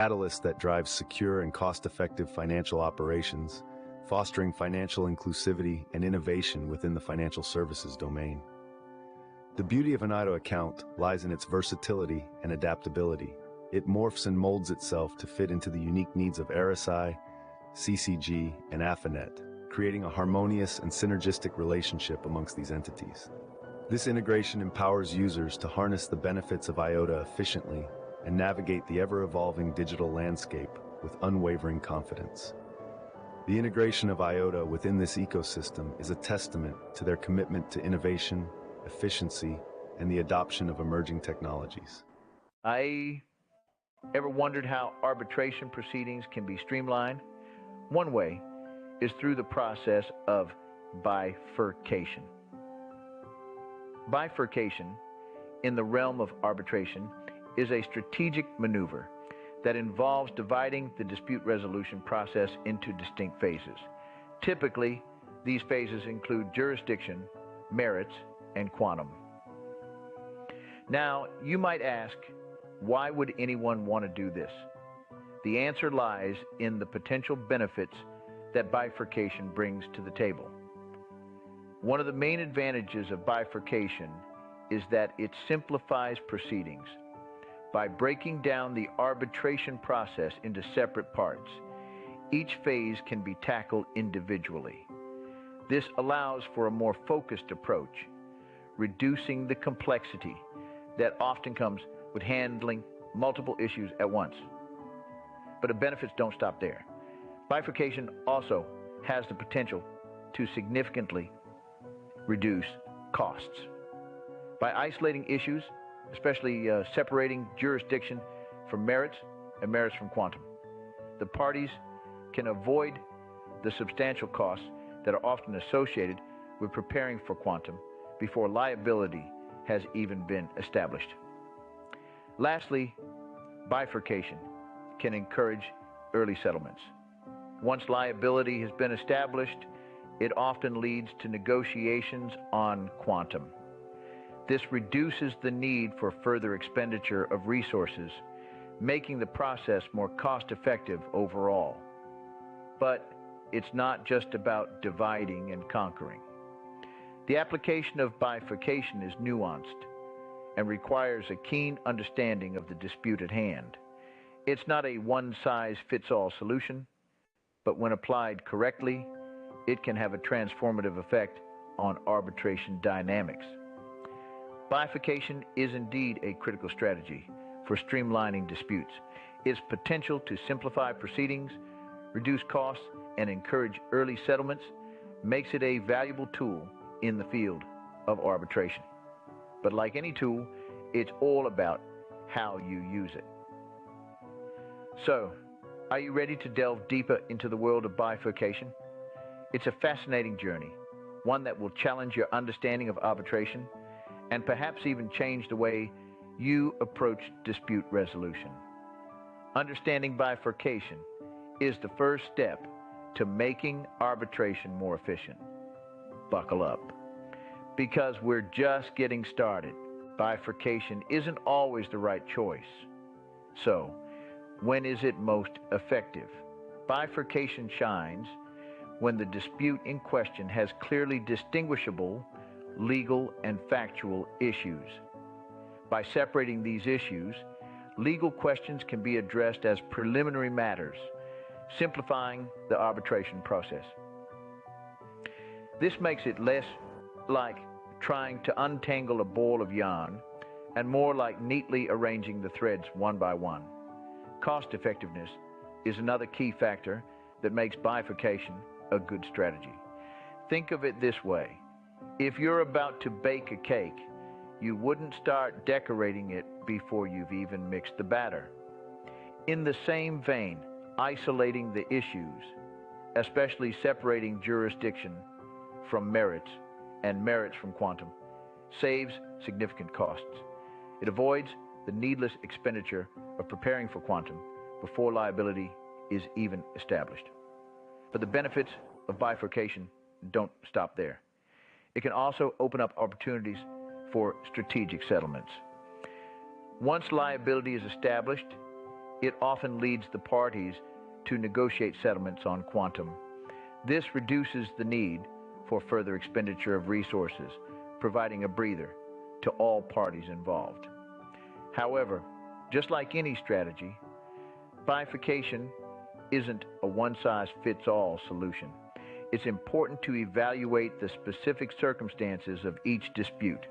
catalyst that drives secure and cost-effective financial operations, fostering financial inclusivity and innovation within the financial services domain. The beauty of an IDO account lies in its versatility and adaptability. It morphs and molds itself to fit into the unique needs of RSI, CCG, and AFINET, creating a harmonious and synergistic relationship amongst these entities. This integration empowers users to harness the benefits of IOTA efficiently and navigate the ever-evolving digital landscape with unwavering confidence. The integration of IOTA within this ecosystem is a testament to their commitment to innovation, efficiency, and the adoption of emerging technologies. I ever wondered how arbitration proceedings can be streamlined? One way is through the process of bifurcation. Bifurcation in the realm of arbitration is a strategic maneuver that involves dividing the dispute resolution process into distinct phases. Typically, these phases include jurisdiction, merits, and quantum. Now, you might ask, why would anyone want to do this? The answer lies in the potential benefits that bifurcation brings to the table. One of the main advantages of bifurcation is that it simplifies proceedings. By breaking down the arbitration process into separate parts, each phase can be tackled individually. This allows for a more focused approach, reducing the complexity that often comes with handling multiple issues at once. But the benefits don't stop there. Bifurcation also has the potential to significantly reduce costs. By isolating issues, especially separating jurisdiction from merits and merits from quantum, the parties can avoid the substantial costs that are often associated with preparing for quantum before liability has even been established. Lastly, bifurcation can encourage early settlements. Once liability has been established, it often leads to negotiations on quantum. This reduces the need for further expenditure of resources, making the process more cost-effective overall. But it's not just about dividing and conquering. The application of bifurcation is nuanced and requires a keen understanding of the dispute at hand. It's not a one-size-fits-all solution, but when applied correctly, it can have a transformative effect on arbitration dynamics. Bifurcation is indeed a critical strategy for streamlining disputes. Its potential to simplify proceedings, reduce costs, and encourage early settlements makes it a valuable tool in the field of arbitration. But like any tool, it's all about how you use it. So, are you ready to delve deeper into the world of bifurcation? It's a fascinating journey, one that will challenge your understanding of arbitration and perhaps even change the way you approach dispute resolution. Understanding bifurcation is the first step to making arbitration more efficient. Buckle up, because we're just getting started. Bifurcation isn't always the right choice. So, when is it most effective? Bifurcation shines when the dispute in question has clearly distinguishable legal and factual issues. By separating these issues, legal questions can be addressed as preliminary matters, simplifying the arbitration process. This makes it less like trying to untangle a ball of yarn and more like neatly arranging the threads one by one. Cost effectiveness is another key factor that makes bifurcation a good strategy. Think of it this way. If you're about to bake a cake, you wouldn't start decorating it before you've even mixed the batter. In the same vein, isolating the issues, especially separating jurisdiction from merits and merits from quantum, saves significant costs. It avoids the needless expenditure of preparing for quantum before liability is even established. But the benefits of bifurcation don't stop there. It can also open up opportunities for strategic settlements. Once liability is established, it often leads the parties to negotiate settlements on quantum. This reduces the need for further expenditure of resources, providing a breather to all parties involved. However, just like any strategy, bifurcation isn't a one-size-fits-all solution. It's important to evaluate the specific circumstances of each dispute.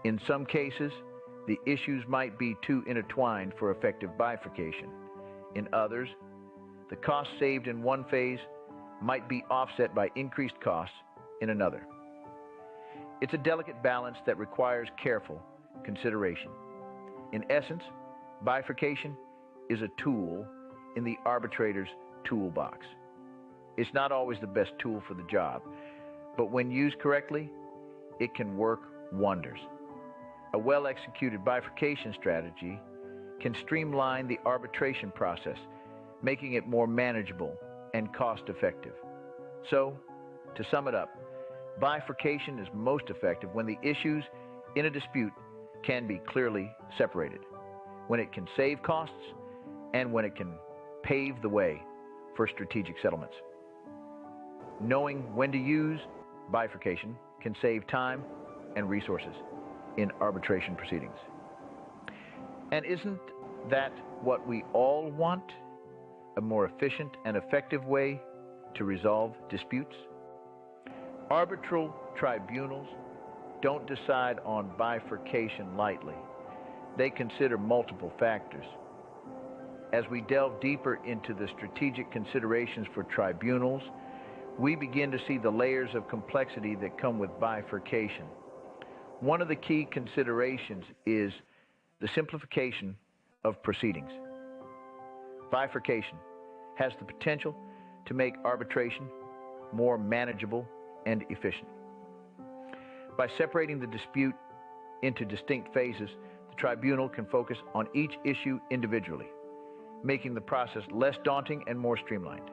In some cases, the issues might be too intertwined for effective bifurcation. In others, the costs saved in one phase might be offset by increased costs in another. It's a delicate balance that requires careful consideration. In essence, bifurcation is a tool in the arbitrator's toolbox. It's not always the best tool for the job, but when used correctly, it can work wonders. A well-executed bifurcation strategy can streamline the arbitration process, making it more manageable and cost-effective. So, to sum it up, bifurcation is most effective when the issues in a dispute can be clearly separated, when it can save costs, and when it can pave the way for strategic settlements. Knowing when to use bifurcation can save time and resources in arbitration proceedings. And isn't that what we all want? A more efficient and effective way to resolve disputes? Arbitral tribunals don't decide on bifurcation lightly. They consider multiple factors. As we delve deeper into the strategic considerations for tribunals, we begin to see the layers of complexity that come with bifurcation. One of the key considerations is the simplification of proceedings. Bifurcation has the potential to make arbitration more manageable and efficient. By separating the dispute into distinct phases, the tribunal can focus on each issue individually, making the process less daunting and more streamlined.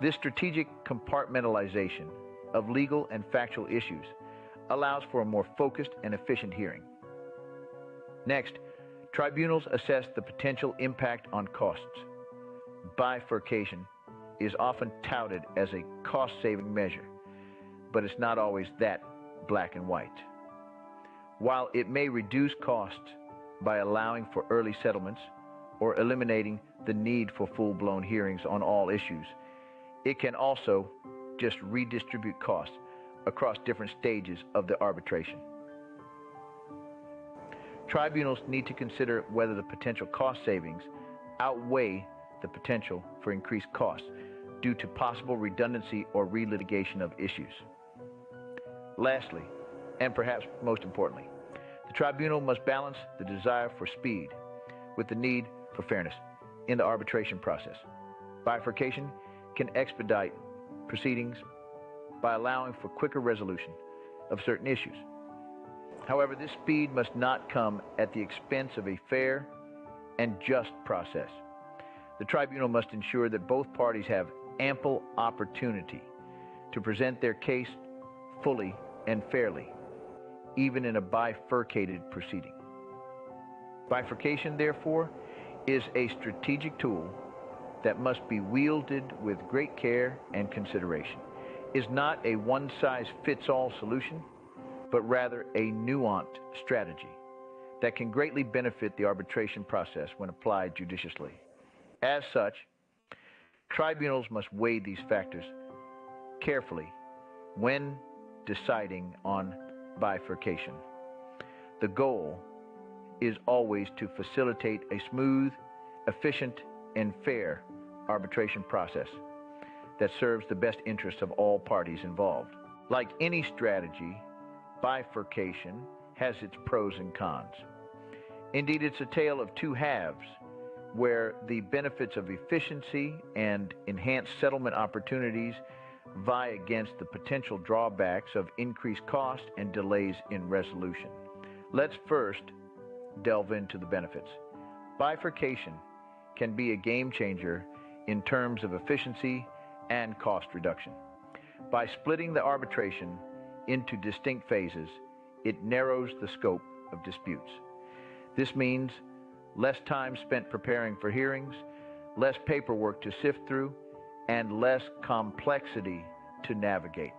This strategic compartmentalization of legal and factual issues allows for a more focused and efficient hearing. Next, tribunals assess the potential impact on costs. Bifurcation is often touted as a cost-saving measure, but it's not always that black and white. While it may reduce costs by allowing for early settlements or eliminating the need for full-blown hearings on all issues, it can also just redistribute costs across different stages of the arbitration. Tribunals need to consider whether the potential cost savings outweigh the potential for increased costs due to possible redundancy or relitigation of issues. Lastly, and perhaps most importantly, the tribunal must balance the desire for speed with the need for fairness in the arbitration process. Bifurcation can expedite proceedings by allowing for quicker resolution of certain issues. However, this speed must not come at the expense of a fair and just process. The tribunal must ensure that both parties have ample opportunity to present their case fully and fairly, even in a bifurcated proceeding. Bifurcation, therefore, is a strategic tool that must be wielded with great care and consideration. It is not a one-size-fits-all solution, but rather a nuanced strategy that can greatly benefit the arbitration process when applied judiciously. As such, tribunals must weigh these factors carefully when deciding on bifurcation. The goal is always to facilitate a smooth, efficient, and fair arbitration process that serves the best interests of all parties involved. Like any strategy, bifurcation has its pros and cons. Indeed, it's a tale of two halves, where the benefits of efficiency and enhanced settlement opportunities vie against the potential drawbacks of increased cost and delays in resolution. Let's first delve into the benefits. Bifurcation can be a game changer in terms of efficiency and cost reduction. By splitting the arbitration into distinct phases, it narrows the scope of disputes. This means less time spent preparing for hearings, less paperwork to sift through, and less complexity to navigate.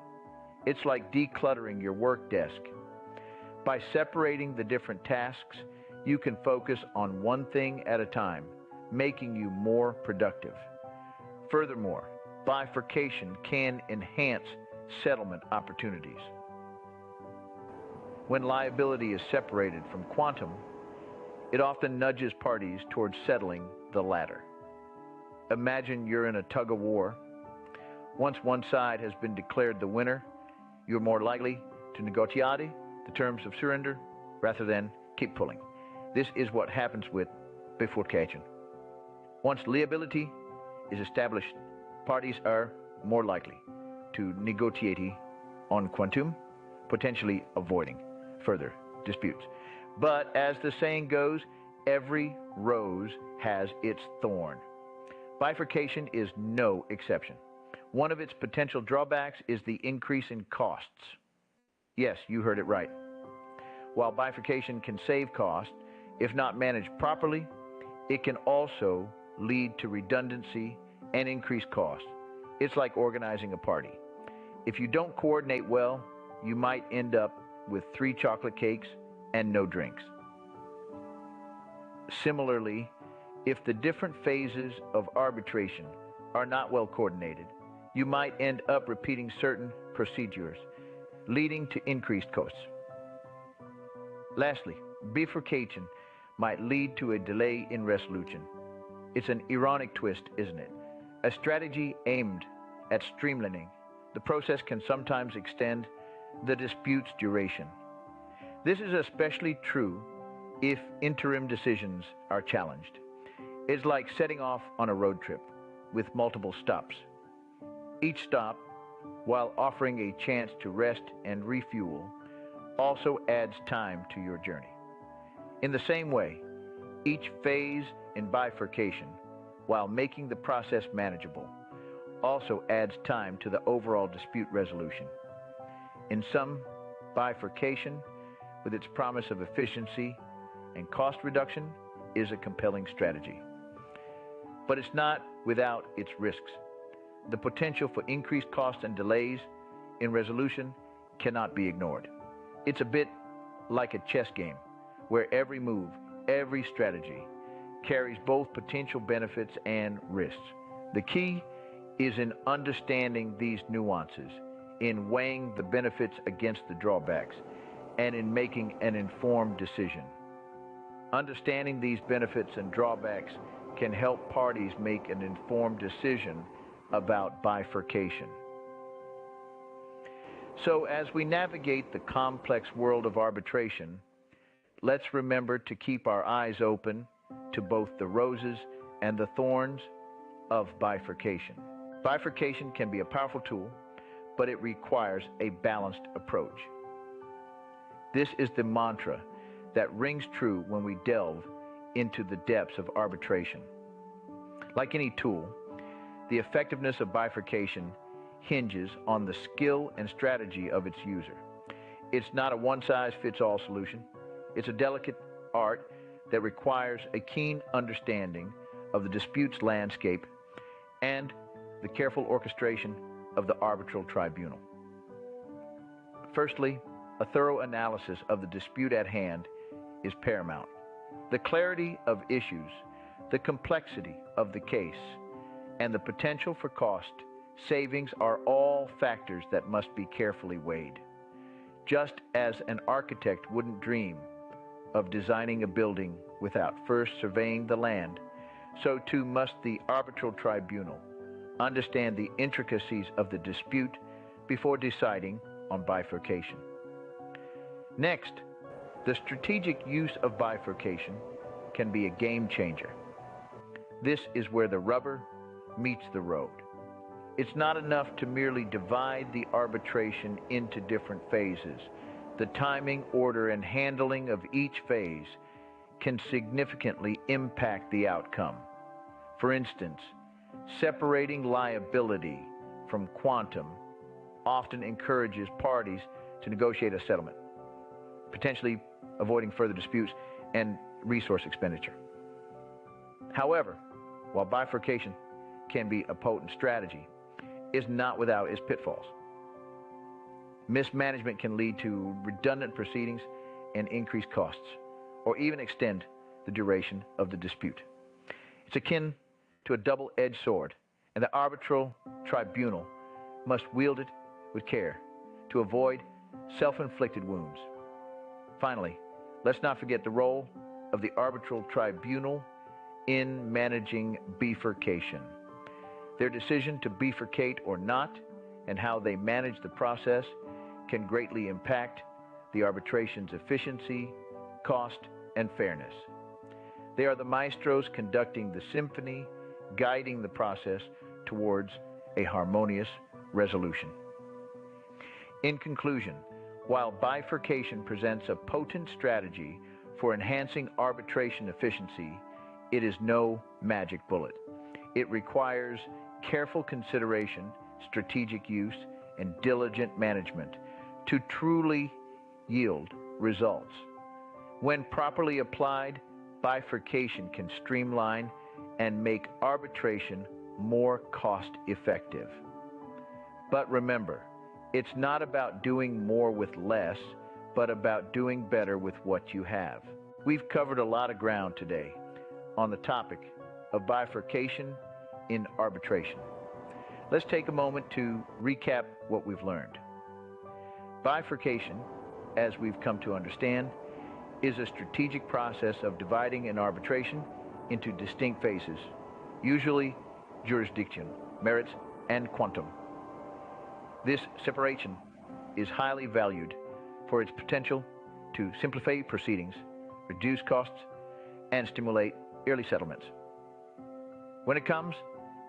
It's like decluttering your work desk. By separating the different tasks, you can focus on one thing at a time, making you more productive. Furthermore, bifurcation can enhance settlement opportunities. When liability is separated from quantum, it often nudges parties towards settling the latter. Imagine you're in a tug-of-war. Once one side has been declared the winner, you're more likely to negotiate the terms of surrender rather than keep pulling. This is what happens with bifurcation. Once liability is established, parties are more likely to negotiate on quantum, potentially avoiding further disputes. But as the saying goes, every rose has its thorn. Bifurcation is no exception. One of its potential drawbacks is the increase in costs. Yes, you heard it right. While bifurcation can save costs, if not managed properly, it can also lead to redundancy and increased costs. It's like organizing a party. If you don't coordinate well, you might end up with 3 chocolate cakes and no drinks. Similarly, if the different phases of arbitration are not well coordinated, you might end up repeating certain procedures, leading to increased costs. Lastly, bifurcation might lead to a delay in resolution. It's an ironic twist, isn't it? A strategy aimed at streamlining the process can sometimes extend the dispute's duration. This is especially true if interim decisions are challenged. It's like setting off on a road trip with multiple stops. Each stop, while offering a chance to rest and refuel, also adds time to your journey. In the same way, each phase in bifurcation, while making the process manageable, also adds time to the overall dispute resolution. In sum, bifurcation, with its promise of efficiency and cost reduction, is a compelling strategy. But it's not without its risks. The potential for increased costs and delays in resolution cannot be ignored. It's a bit like a chess game, where every move, every strategy, carries both potential benefits and risks. The key is in understanding these nuances, in weighing the benefits against the drawbacks, and in making an informed decision. Understanding these benefits and drawbacks can help parties make an informed decision about bifurcation. So as we navigate the complex world of arbitration, let's remember to keep our eyes open to both the roses and the thorns of bifurcation. Bifurcation can be a powerful tool, but it requires a balanced approach. This is the mantra that rings true when we delve into the depths of arbitration. Like any tool, the effectiveness of bifurcation hinges on the skill and strategy of its user. It's not a one-size-fits-all solution. It's a delicate art that requires a keen understanding of the dispute's landscape and the careful orchestration of the arbitral tribunal. Firstly, a thorough analysis of the dispute at hand is paramount. The clarity of issues, the complexity of the case, and the potential for cost savings are all factors that must be carefully weighed. Just as an architect wouldn't dream of designing a building without first surveying the land, so too must the arbitral tribunal understand the intricacies of the dispute before deciding on bifurcation. Next, the strategic use of bifurcation can be a game changer. This is where the rubber meets the road. It's not enough to merely divide the arbitration into different phases. The timing, order, and handling of each phase can significantly impact the outcome. For instance, separating liability from quantum often encourages parties to negotiate a settlement, potentially avoiding further disputes and resource expenditure. However, while bifurcation can be a potent strategy, it's not without its pitfalls. Mismanagement can lead to redundant proceedings and increased costs, or even extend the duration of the dispute. It's akin to a double-edged sword, and the arbitral tribunal must wield it with care to avoid self-inflicted wounds. Finally, let's not forget the role of the arbitral tribunal in managing bifurcation. Their decision to bifurcate or not, and how they manage the process, can greatly impact the arbitration's efficiency, cost, and fairness. They are the maestros conducting the symphony, guiding the process towards a harmonious resolution. In conclusion, while bifurcation presents a potent strategy for enhancing arbitration efficiency, it is no magic bullet. It requires careful consideration, strategic use, and diligent management to truly yield results. When properly applied, bifurcation can streamline and make arbitration more cost-effective. But remember, it's not about doing more with less, but about doing better with what you have. We've covered a lot of ground today on the topic of bifurcation in arbitration. Let's take a moment to recap what we've learned. Bifurcation, as we've come to understand, is a strategic process of dividing an arbitration into distinct phases, usually jurisdiction, merits, and quantum. This separation is highly valued for its potential to simplify proceedings, reduce costs, and stimulate early settlements. When it comes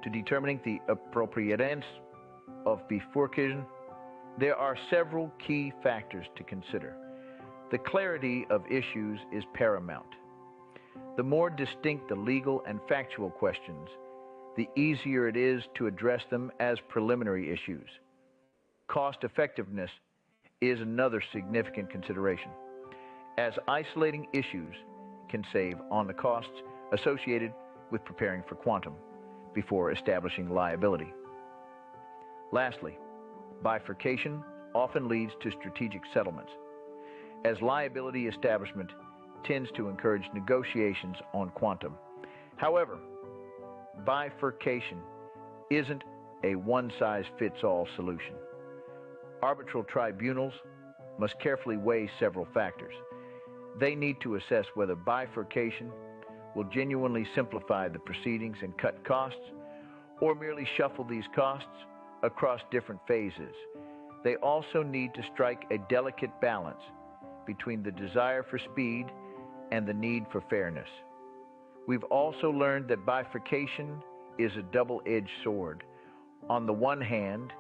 to determining the appropriateness of bifurcation, there are several key factors to consider. The clarity of issues is paramount. The more distinct the legal and factual questions, the easier it is to address them as preliminary issues. Cost effectiveness is another significant consideration, as isolating issues can save on the costs associated with preparing for quantum before establishing liability. Lastly, bifurcation often leads to strategic settlements, as liability establishment tends to encourage negotiations on quantum. However, bifurcation isn't a one-size-fits-all solution. Arbitral tribunals must carefully weigh several factors. They need to assess whether bifurcation will genuinely simplify the proceedings and cut costs, or merely shuffle these costs across different phases. They also need to strike a delicate balance between the desire for speed and the need for fairness. We've also learned that bifurcation is a double-edged sword. On the one hand,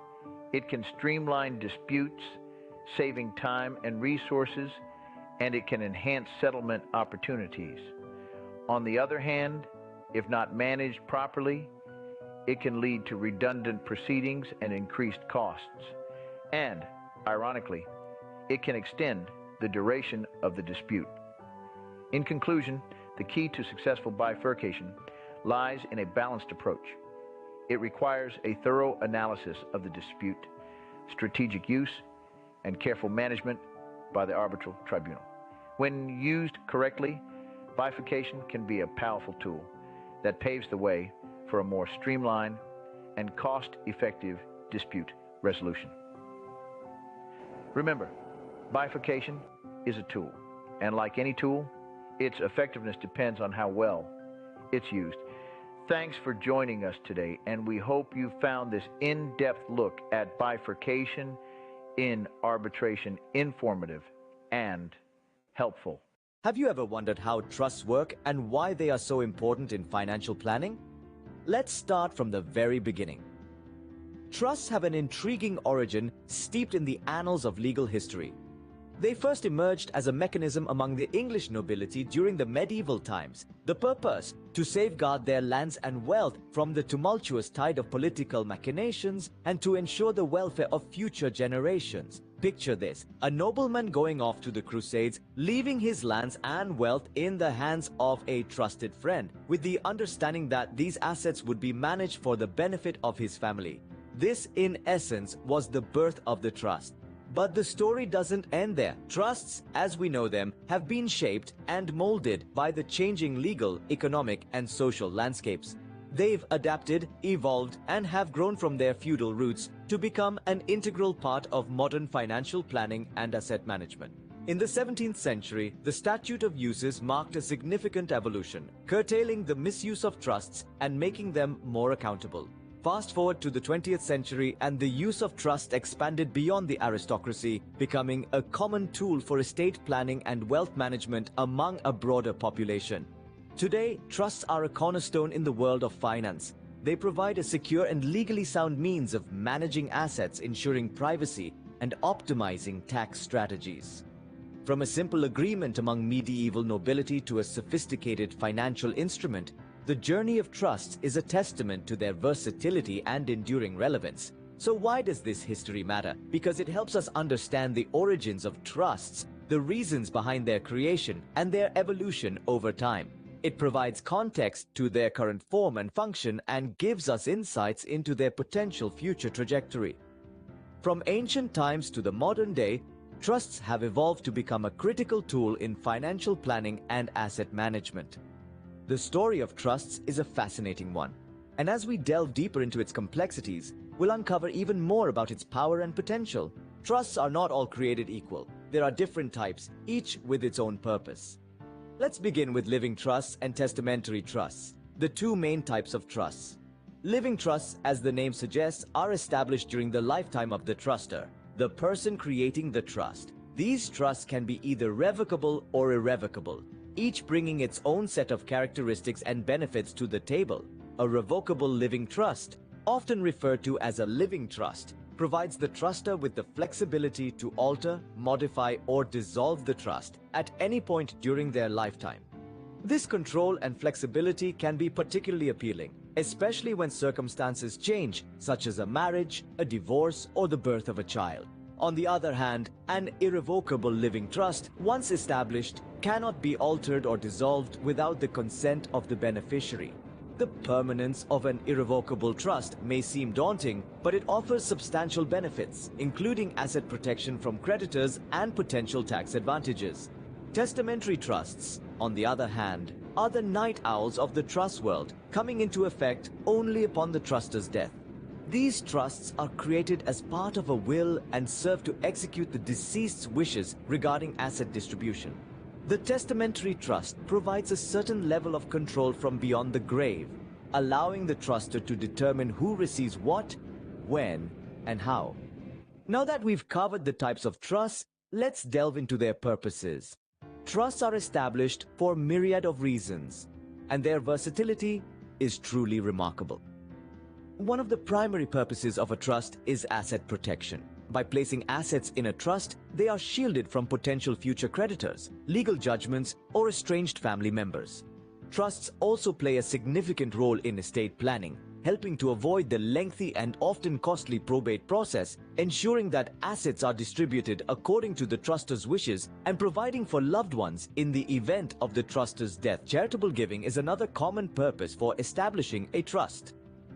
it can streamline disputes, saving time and resources, and it can enhance settlement opportunities. On the other hand, if not managed properly, it can lead to redundant proceedings and increased costs. And, ironically, it can extend the duration of the dispute. In conclusion, the key to successful bifurcation lies in a balanced approach. It requires a thorough analysis of the dispute, strategic use, and careful management by the arbitral tribunal. When used correctly, bifurcation can be a powerful tool that paves the way for a more streamlined and cost-effective dispute resolution. Remember, bifurcation is a tool, and like any tool, its effectiveness depends on how well it's used. Thanks for joining us today, and we hope you found this in-depth look at bifurcation in arbitration informative and helpful. Have you ever wondered how trusts work and why they are so important in financial planning? Let's start from the very beginning. Trusts have an intriguing origin steeped in the annals of legal history. They first emerged as a mechanism among the English nobility during the medieval times, the purpose to safeguard their lands and wealth from the tumultuous tide of political machinations and to ensure the welfare of future generations. Picture this, a nobleman going off to the Crusades, leaving his lands and wealth in the hands of a trusted friend, with the understanding that these assets would be managed for the benefit of his family. This, in essence, was the birth of the trust. But the story doesn't end there. Trusts, as we know them, have been shaped and molded by the changing legal, economic, and social landscapes. They've adapted, evolved, and have grown from their feudal roots to become an integral part of modern financial planning and asset management. In the 17th century, the Statute of Uses marked a significant evolution, curtailing the misuse of trusts and making them more accountable. Fast forward to the 20th century and the use of trust expanded beyond the aristocracy, becoming a common tool for estate planning and wealth management among a broader population. Today, trusts are a cornerstone in the world of finance. They provide a secure and legally sound means of managing assets, ensuring privacy, and optimizing tax strategies. From a simple agreement among medieval nobility to a sophisticated financial instrument, the journey of trusts is a testament to their versatility and enduring relevance. So why does this history matter? Because it helps us understand the origins of trusts, the reasons behind their creation, and their evolution over time. It provides context to their current form and function and gives us insights into their potential future trajectory. From ancient times to the modern day, trusts have evolved to become a critical tool in financial planning and asset management. The story of trusts is a fascinating one, and as we delve deeper into its complexities, we'll uncover even more about its power and potential. Trusts are not all created equal. There are different types, each with its own purpose. Let's begin with living trusts and testamentary trusts, the two main types of trusts. Living trusts, as the name suggests, are established during the lifetime of the truster, the person creating the trust. These trusts can be either revocable or irrevocable, each bringing its own set of characteristics and benefits to the table. A revocable living trust, often referred to as a living trust, provides the truster with the flexibility to alter, modify, or dissolve the trust at any point during their lifetime. This control and flexibility can be particularly appealing, especially when circumstances change, such as a marriage, a divorce, or the birth of a child. On the other hand, an irrevocable living trust, once established, cannot be altered or dissolved without the consent of the beneficiary. The permanence of an irrevocable trust may seem daunting, but it offers substantial benefits, including asset protection from creditors and potential tax advantages. Testamentary trusts, on the other hand, are the night owls of the trust world, coming into effect only upon the truster's death. These trusts are created as part of a will and serve to execute the deceased's wishes regarding asset distribution. The testamentary trust provides a certain level of control from beyond the grave, allowing the truster to determine who receives what, when, and how. Now that we've covered the types of trusts, let's delve into their purposes. Trusts are established for a myriad of reasons, and their versatility is truly remarkable. One of the primary purposes of a trust is asset protection. By placing assets in a trust, they are shielded from potential future creditors, legal judgments, or estranged family members. Trusts also play a significant role in estate planning, helping to avoid the lengthy and often costly probate process, ensuring that assets are distributed according to the truster's wishes, and providing for loved ones in the event of the truster's death. Charitable giving is another common purpose for establishing a trust.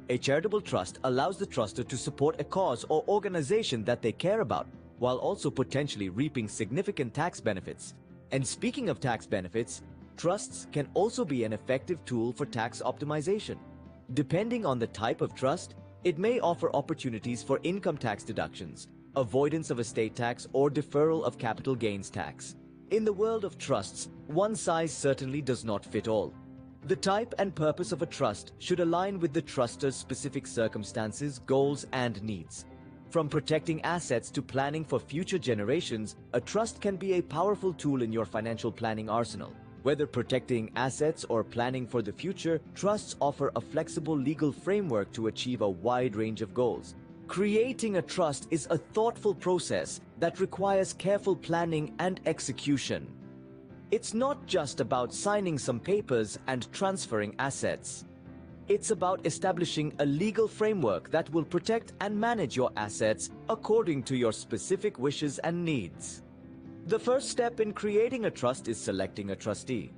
A charitable trust allows the truster to support a cause or organization that they care about, while also potentially reaping significant tax benefits. And speaking of tax benefits, trusts can also be an effective tool for tax optimization. Depending on the type of trust, it may offer opportunities for income tax deductions, avoidance of estate tax, or deferral of capital gains tax. In the world of trusts, one size certainly does not fit all. The type and purpose of a trust should align with the truster's specific circumstances, goals, and needs. From protecting assets to planning for future generations, a trust can be a powerful tool in your financial planning arsenal. Whether protecting assets or planning for the future, trusts offer a flexible legal framework to achieve a wide range of goals. Creating a trust is a thoughtful process that requires careful planning and execution. It's not just about signing some papers and transferring assets. It's about establishing a legal framework that will protect and manage your assets according to your specific wishes and needs. The first step in creating a trust is selecting a trustee.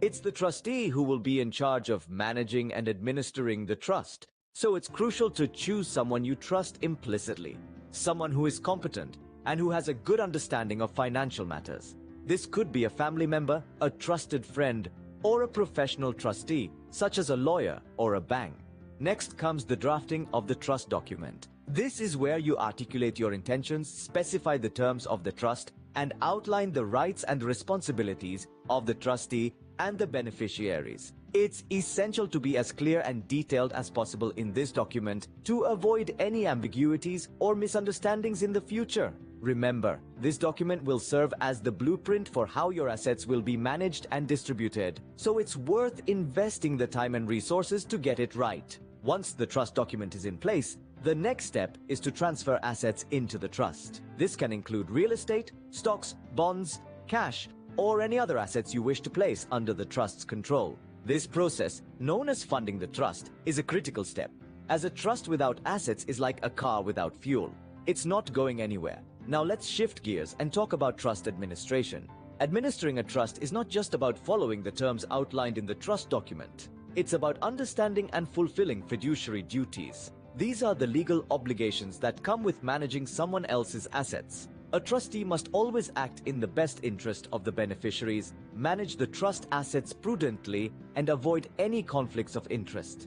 It's the trustee who will be in charge of managing and administering the trust, so it's crucial to choose someone you trust implicitly, someone who is competent and who has a good understanding of financial matters. This could be a family member, a trusted friend, or a professional trustee, such as a lawyer or a bank. Next comes the drafting of the trust document. This is where you articulate your intentions, specify the terms of the trust, and outline the rights and responsibilities of the trustee and the beneficiaries. It's essential to be as clear and detailed as possible in this document to avoid any ambiguities or misunderstandings in the future. Remember, this document will serve as the blueprint for how your assets will be managed and distributed, so it's worth investing the time and resources to get it right. Once the trust document is in place, the next step is to transfer assets into the trust. This can include real estate, stocks, bonds, cash, or any other assets you wish to place under the trust's control. This process, known as funding the trust, is a critical step, as a trust without assets is like a car without fuel. It's not going anywhere. Now let's shift gears and talk about trust administration. Administering a trust is not just about following the terms outlined in the trust document. It's about understanding and fulfilling fiduciary duties. These are the legal obligations that come with managing someone else's assets. A trustee must always act in the best interest of the beneficiaries, manage the trust assets prudently, and avoid any conflicts of interest.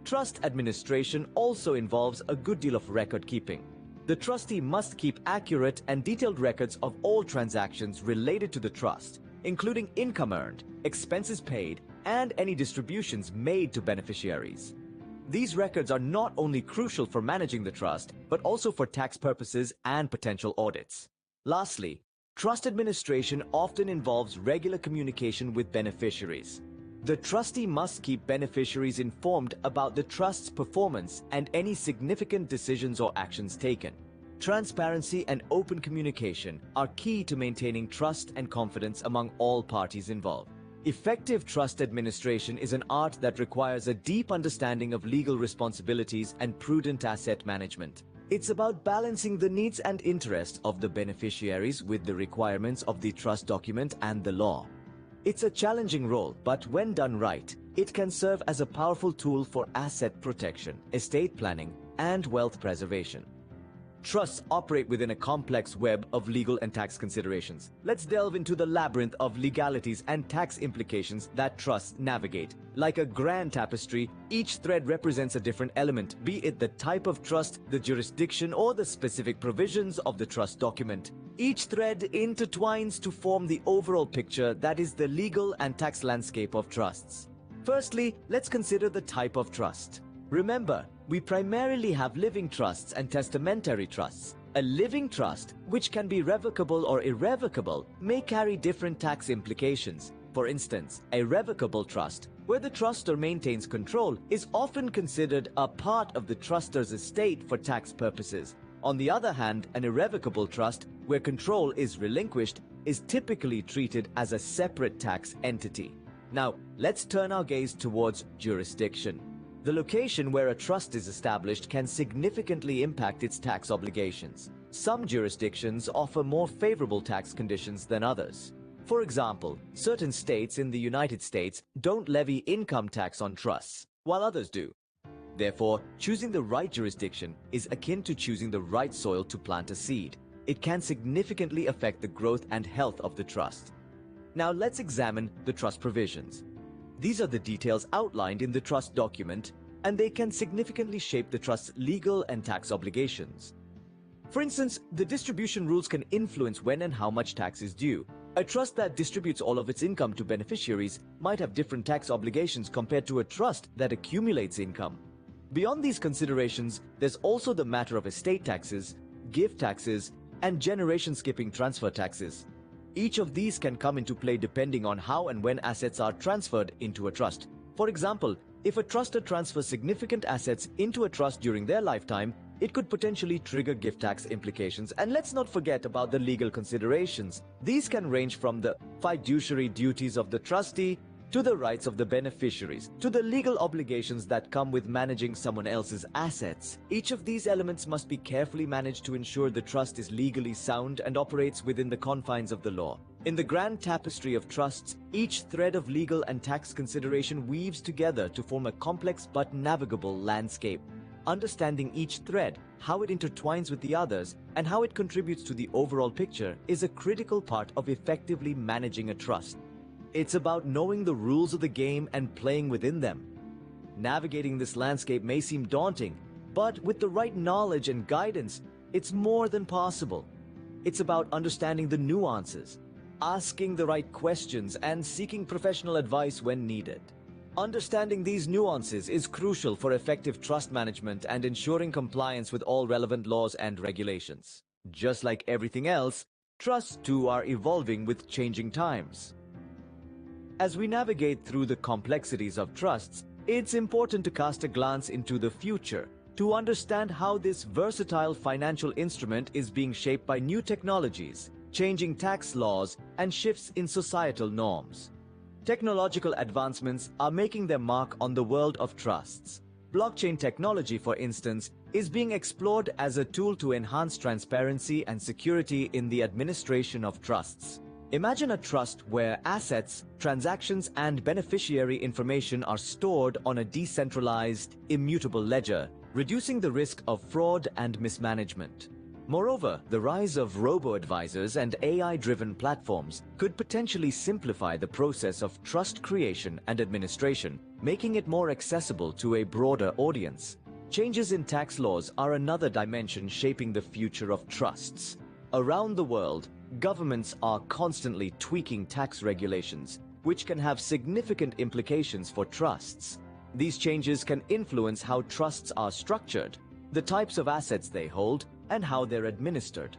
Trust administration also involves a good deal of record keeping. The trustee must keep accurate and detailed records of all transactions related to the trust, including income earned, expenses paid, and any distributions made to beneficiaries. These records are not only crucial for managing the trust, but also for tax purposes and potential audits. Lastly, trust administration often involves regular communication with beneficiaries. The trustee must keep beneficiaries informed about the trust's performance and any significant decisions or actions taken. Transparency and open communication are key to maintaining trust and confidence among all parties involved. Effective trust administration is an art that requires a deep understanding of legal responsibilities and prudent asset management. It's about balancing the needs and interests of the beneficiaries with the requirements of the trust document and the law. It's a challenging role, but when done right, it can serve as a powerful tool for asset protection, estate planning, and wealth preservation. Trusts operate within a complex web of legal and tax considerations. Let's delve into the labyrinth of legalities and tax implications that trusts navigate. Like a grand tapestry, each thread represents a different element, be it the type of trust, the jurisdiction, or the specific provisions of the trust document. Each thread intertwines to form the overall picture that is the legal and tax landscape of trusts. Firstly, let's consider the type of trust. Remember, we primarily have living trusts and testamentary trusts. A living trust, which can be revocable or irrevocable, may carry different tax implications. For instance, a revocable trust, where the trustor maintains control, is often considered a part of the trustor's estate for tax purposes. On the other hand, an irrevocable trust, where control is relinquished, is typically treated as a separate tax entity. Now, let's turn our gaze towards jurisdiction. The location where a trust is established can significantly impact its tax obligations. Some jurisdictions offer more favorable tax conditions than others. For example, certain states in the United States don't levy income tax on trusts, while others do. Therefore, choosing the right jurisdiction is akin to choosing the right soil to plant a seed. It can significantly affect the growth and health of the trust. Now let's examine the trust provisions. These are the details outlined in the trust document, and they can significantly shape the trust's legal and tax obligations. For instance, the distribution rules can influence when and how much tax is due. A trust that distributes all of its income to beneficiaries might have different tax obligations compared to a trust that accumulates income. Beyond these considerations, there's also the matter of estate taxes, gift taxes, and generation-skipping transfer taxes. Each of these can come into play depending on how and when assets are transferred into a trust. For example, if a trustor transfers significant assets into a trust during their lifetime, it could potentially trigger gift tax implications. And let's not forget about the legal considerations. These can range from the fiduciary duties of the trustee to the rights of the beneficiaries, to the legal obligations that come with managing someone else's assets. Each of these elements must be carefully managed to ensure the trust is legally sound and operates within the confines of the law. In the grand tapestry of trusts, each thread of legal and tax consideration weaves together to form a complex but navigable landscape. Understanding each thread, how it intertwines with the others, and how it contributes to the overall picture is a critical part of effectively managing a trust. It's about knowing the rules of the game and playing within them. Navigating this landscape may seem daunting, but with the right knowledge and guidance, it's more than possible. It's about understanding the nuances, asking the right questions, and seeking professional advice when needed. Understanding these nuances is crucial for effective trust management and ensuring compliance with all relevant laws and regulations. Just like everything else, trusts too are evolving with changing times. As we navigate through the complexities of trusts, it's important to cast a glance into the future to understand how this versatile financial instrument is being shaped by new technologies, changing tax laws, and shifts in societal norms. Technological advancements are making their mark on the world of trusts. Blockchain technology, for instance, is being explored as a tool to enhance transparency and security in the administration of trusts. Imagine a trust where assets, transactions, and beneficiary information are stored on a decentralized, immutable ledger, reducing the risk of fraud and mismanagement. Moreover, the rise of robo-advisors and AI-driven platforms could potentially simplify the process of trust creation and administration, making it more accessible to a broader audience. Changes in tax laws are another dimension shaping the future of trusts. Around the world, governments are constantly tweaking tax regulations, which can have significant implications for trusts. These changes can influence how trusts are structured, the types of assets they hold, and how they're administered.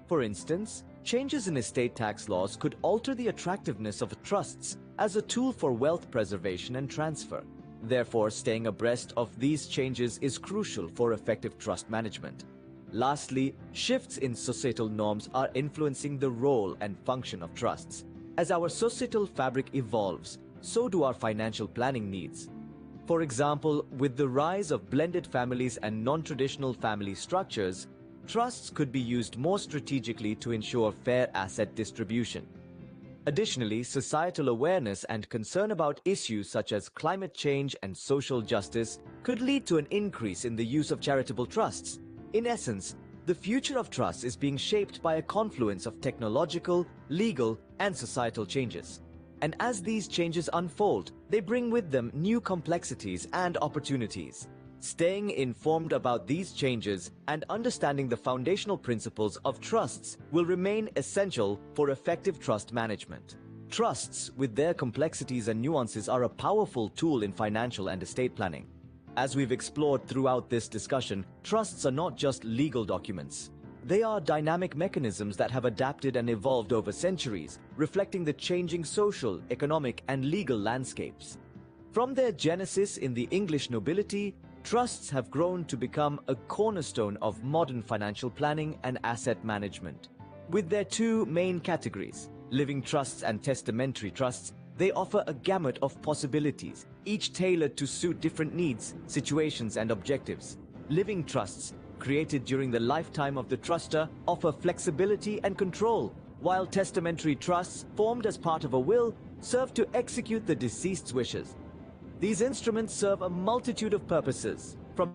For instance, changes in estate tax laws could alter the attractiveness of trusts as a tool for wealth preservation and transfer. Therefore, staying abreast of these changes is crucial for effective trust management. Lastly, shifts in societal norms are influencing the role and function of trusts. As our societal fabric evolves, so do our financial planning needs. For example, with the rise of blended families and non-traditional family structures, trusts could be used more strategically to ensure fair asset distribution. Additionally, societal awareness and concern about issues such as climate change and social justice could lead to an increase in the use of charitable trusts. In essence, the future of trusts is being shaped by a confluence of technological, legal, and societal changes. And as these changes unfold, they bring with them new complexities and opportunities. Staying informed about these changes and understanding the foundational principles of trusts will remain essential for effective trust management. Trusts, with their complexities and nuances, are a powerful tool in financial and estate planning. As we've explored throughout this discussion, trusts are not just legal documents. They are dynamic mechanisms that have adapted and evolved over centuries, reflecting the changing social, economic, and legal landscapes. From their genesis in the English nobility, trusts have grown to become a cornerstone of modern financial planning and asset management. With their two main categories, living trusts and testamentary trusts, they offer a gamut of possibilities, each tailored to suit different needs, situations, and objectives. Living trusts, created during the lifetime of the truster, offer flexibility and control, while testamentary trusts, formed as part of a will, serve to execute the deceased's wishes. These instruments serve a multitude of purposes, from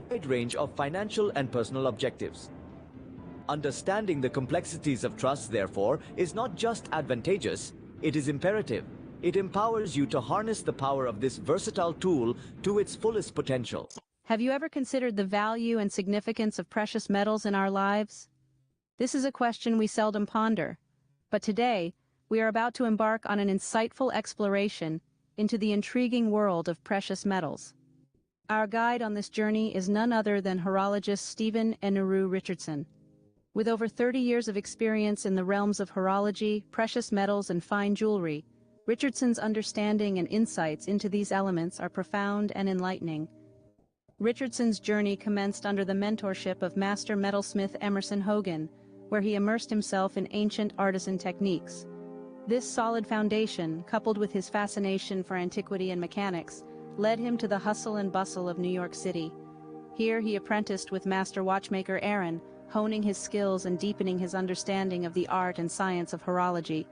wide range of financial and personal objectives. Understanding the complexities of trust, therefore, is not just advantageous, it is imperative. It empowers you to harness the power of this versatile tool to its fullest potential. Have you ever considered the value and significance of precious metals in our lives? This is a question we seldom ponder, but today we are about to embark on an insightful exploration into the intriguing world of precious metals. Our guide on this journey is none other than horologist Stephen Enuru Richardson. With over 30 years of experience in the realms of horology, precious metals, and fine jewelry, Richardson's understanding and insights into these elements are profound and enlightening. Richardson's journey commenced under the mentorship of master metalsmith Emerson Hogan, where he immersed himself in ancient artisan techniques. This solid foundation, coupled with his fascination for antiquity and mechanics, led him to the hustle and bustle of New York City. Here he apprenticed with master watchmaker Aaron, honing his skills and deepening his understanding of the art and science of horology.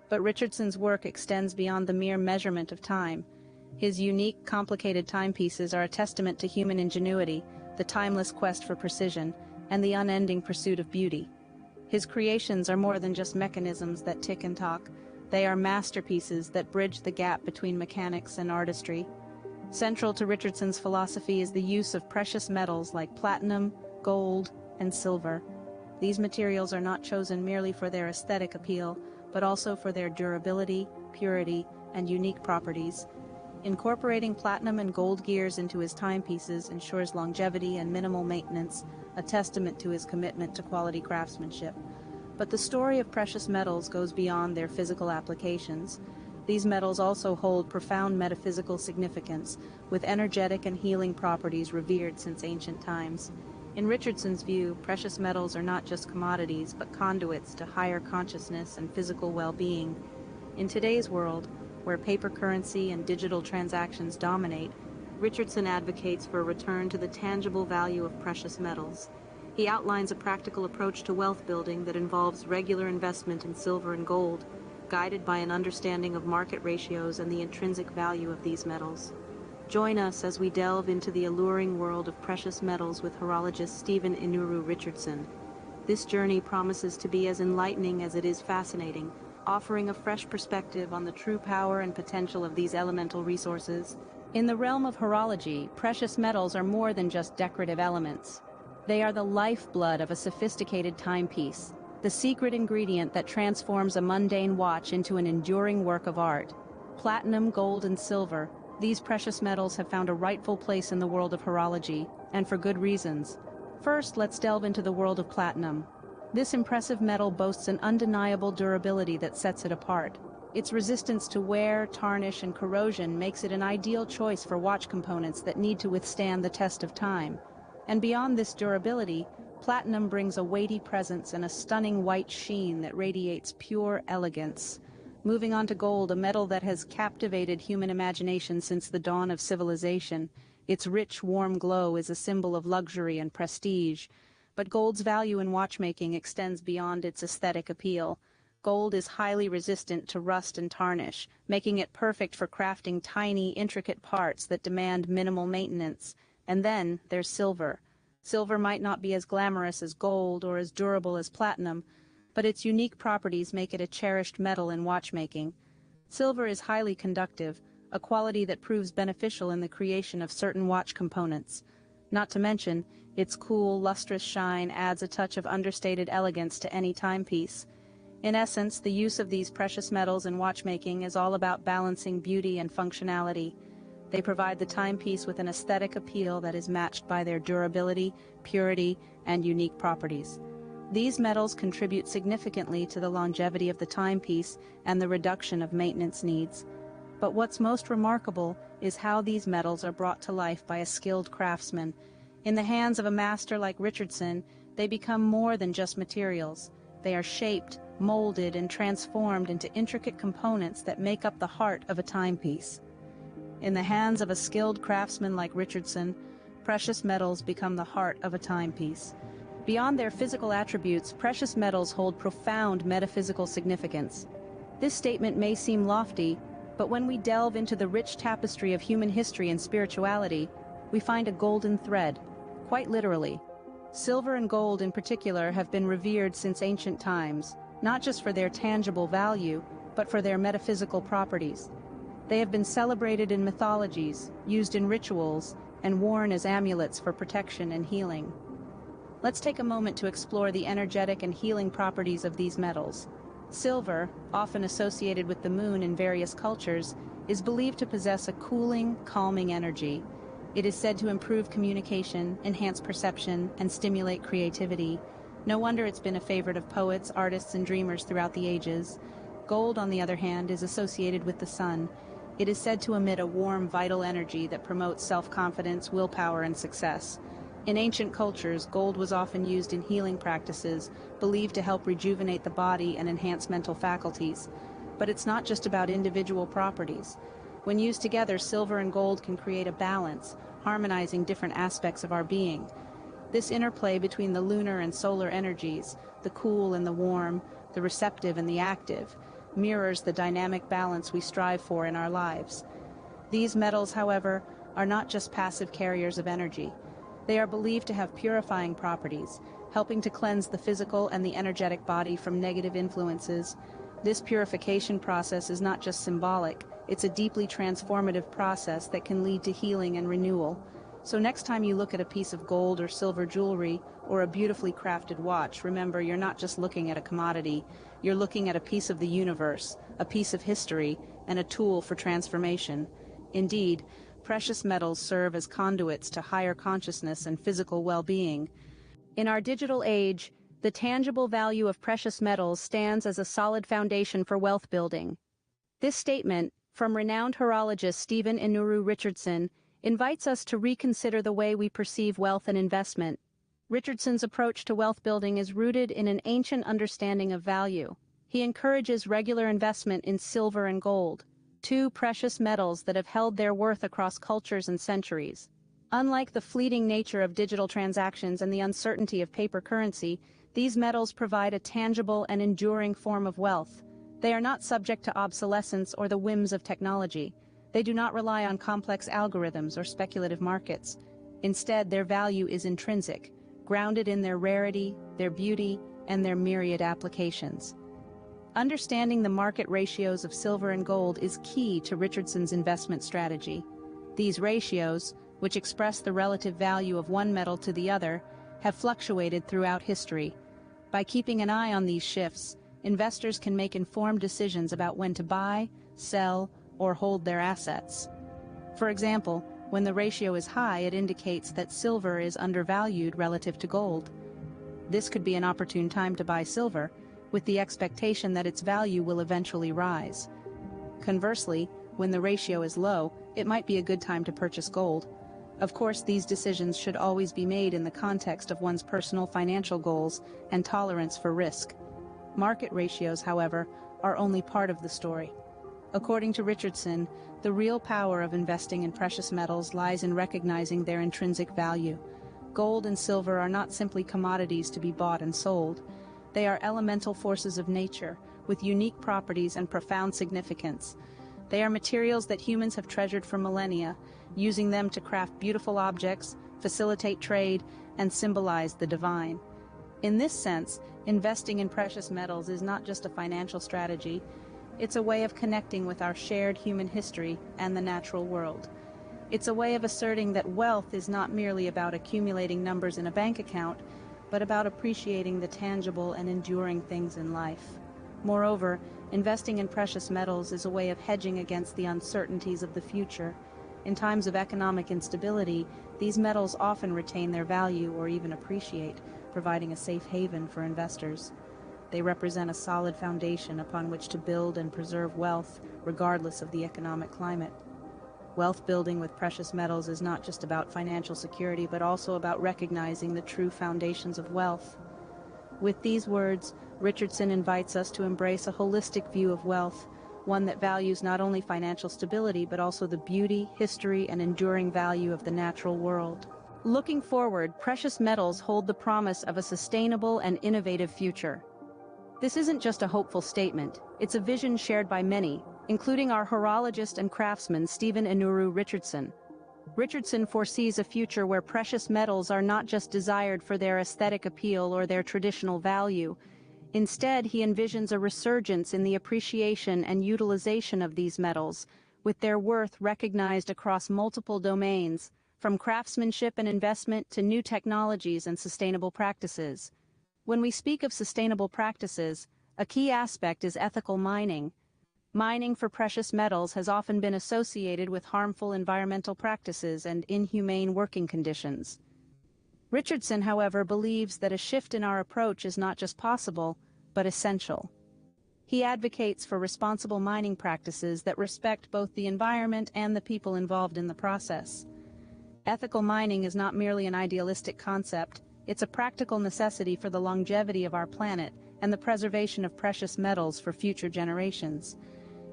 But Richardson's work extends beyond the mere measurement of time. His unique, complicated timepieces are a testament to human ingenuity, the timeless quest for precision, and the unending pursuit of beauty. His creations are more than just mechanisms that tick and talk. They are masterpieces that bridge the gap between mechanics and artistry. Central to Richardson's philosophy is the use of precious metals like platinum, gold, and silver. These materials are not chosen merely for their aesthetic appeal, but also for their durability, purity, and unique properties. Incorporating platinum and gold gears into his timepieces ensures longevity and minimal maintenance, a testament to his commitment to quality craftsmanship. But the story of precious metals goes beyond their physical applications. These metals also hold profound metaphysical significance, with energetic and healing properties revered since ancient times. In Richardson's view, precious metals are not just commodities, but conduits to higher consciousness and physical well-being. In today's world, where paper currency and digital transactions dominate, Richardson advocates for a return to the tangible value of precious metals. He outlines a practical approach to wealth building that involves regular investment in silver and gold, guided by an understanding of market ratios and the intrinsic value of these metals. Join us as we delve into the alluring world of precious metals with horologist Stephen Enuru Richardson. This journey promises to be as enlightening as it is fascinating, offering a fresh perspective on the true power and potential of these elemental resources. In the realm of horology, precious metals are more than just decorative elements. They are the lifeblood of a sophisticated timepiece, the secret ingredient that transforms a mundane watch into an enduring work of art. Platinum, gold, and silver, these precious metals have found a rightful place in the world of horology, and for good reasons. First, let's delve into the world of platinum. This impressive metal boasts an undeniable durability that sets it apart. Its resistance to wear, tarnish, and corrosion makes it an ideal choice for watch components that need to withstand the test of time. And beyond this durability, platinum brings a weighty presence and a stunning white sheen that radiates pure elegance. Moving on to gold, a metal that has captivated human imagination since the dawn of civilization. Its rich, warm glow is a symbol of luxury and prestige. But gold's value in watchmaking extends beyond its aesthetic appeal. Gold is highly resistant to rust and tarnish, making it perfect for crafting tiny, intricate parts that demand minimal maintenance. And then there's silver. Silver might not be as glamorous as gold or as durable as platinum, but its unique properties make it a cherished metal in watchmaking. Silver is highly conductive, a quality that proves beneficial in the creation of certain watch components. Not to mention, its cool, lustrous shine adds a touch of understated elegance to any timepiece. In essence, the use of these precious metals in watchmaking is all about balancing beauty and functionality. They provide the timepiece with an aesthetic appeal that is matched by their durability, purity, and unique properties. These metals contribute significantly to the longevity of the timepiece and the reduction of maintenance needs. But what's most remarkable is how these metals are brought to life by a skilled craftsman. In the hands of a master like Richardson, they become more than just materials. They are shaped, molded, and transformed into intricate components that make up the heart of a timepiece. In the hands of a skilled craftsman like Richardson, precious metals become the heart of a timepiece. Beyond their physical attributes, precious metals hold profound metaphysical significance. This statement may seem lofty, but when we delve into the rich tapestry of human history and spirituality, we find a golden thread. quite literally. Silver and gold in particular have been revered since ancient times, not just for their tangible value, but for their metaphysical properties. They have been celebrated in mythologies, used in rituals, and worn as amulets for protection and healing. Let's take a moment to explore the energetic and healing properties of these metals. Silver, often associated with the moon in various cultures, is believed to possess a cooling, calming energy. It is said to improve communication, enhance perception, and stimulate creativity. No wonder it's been a favorite of poets, artists, and dreamers throughout the ages. Gold, on the other hand, is associated with the sun. It is said to emit a warm, vital energy that promotes self-confidence, willpower, and success. In ancient cultures, gold was often used in healing practices, believed to help rejuvenate the body and enhance mental faculties. But it's not just about individual properties. When used together, silver and gold can create a balance, harmonizing different aspects of our being. This interplay between the lunar and solar energies, the cool and the warm, the receptive and the active, mirrors the dynamic balance we strive for in our lives. These metals, however, are not just passive carriers of energy. They are believed to have purifying properties, helping to cleanse the physical and the energetic body from negative influences. This purification process is not just symbolic, it's a deeply transformative process that can lead to healing and renewal. So next time you look at a piece of gold or silver jewelry or a beautifully crafted watch, remember you're not just looking at a commodity, you're looking at a piece of the universe, a piece of history, and a tool for transformation. Indeed, precious metals serve as conduits to higher consciousness and physical well-being. In our digital age, the tangible value of precious metals stands as a solid foundation for wealth building. This statement, from renowned horologist Stephen Enuru Richardson, invites us to reconsider the way we perceive wealth and investment. Richardson's approach to wealth building is rooted in an ancient understanding of value. He encourages regular investment in silver and gold, two precious metals that have held their worth across cultures and centuries. Unlike the fleeting nature of digital transactions and the uncertainty of paper currency, these metals provide a tangible and enduring form of wealth. They are not subject to obsolescence or the whims of technology. They do not rely on complex algorithms or speculative markets. Instead, their value is intrinsic, grounded in their rarity, their beauty, and their myriad applications. Understanding the market ratios of silver and gold is key to Richardson's investment strategy. These ratios, which express the relative value of one metal to the other, have fluctuated throughout history. By keeping an eye on these shifts, investors can make informed decisions about when to buy, sell, or hold their assets. For example, when the ratio is high, it indicates that silver is undervalued relative to gold. This could be an opportune time to buy silver, with the expectation that its value will eventually rise. Conversely, when the ratio is low, it might be a good time to purchase gold. Of course, these decisions should always be made in the context of one's personal financial goals and tolerance for risk. Market ratios, however, are only part of the story. According to Richardson, the real power of investing in precious metals lies in recognizing their intrinsic value. Gold and silver are not simply commodities to be bought and sold. They are elemental forces of nature, with unique properties and profound significance. They are materials that humans have treasured for millennia, using them to craft beautiful objects, facilitate trade, and symbolize the divine. In this sense, investing in precious metals is not just a financial strategy, it's a way of connecting with our shared human history and the natural world. It's a way of asserting that wealth is not merely about accumulating numbers in a bank account, but about appreciating the tangible and enduring things in life. Moreover, investing in precious metals is a way of hedging against the uncertainties of the future. In times of economic instability, these metals often retain their value or even appreciate, providing a safe haven for investors. They represent a solid foundation upon which to build and preserve wealth, regardless of the economic climate. Wealth building with precious metals is not just about financial security, but also about recognizing the true foundations of wealth. With these words, Richardson invites us to embrace a holistic view of wealth, one that values not only financial stability, but also the beauty, history, and enduring value of the natural world. Looking forward, precious metals hold the promise of a sustainable and innovative future. This isn't just a hopeful statement, it's a vision shared by many, including our horologist and craftsman Stephen Enuru Richardson. Richardson foresees a future where precious metals are not just desired for their aesthetic appeal or their traditional value. Instead, he envisions a resurgence in the appreciation and utilization of these metals, with their worth recognized across multiple domains, from craftsmanship and investment to new technologies and sustainable practices. When we speak of sustainable practices, a key aspect is ethical mining. Mining for precious metals has often been associated with harmful environmental practices and inhumane working conditions. Richardson, however, believes that a shift in our approach is not just possible, but essential. He advocates for responsible mining practices that respect both the environment and the people involved in the process. Ethical mining is not merely an idealistic concept, it's a practical necessity for the longevity of our planet and the preservation of precious metals for future generations.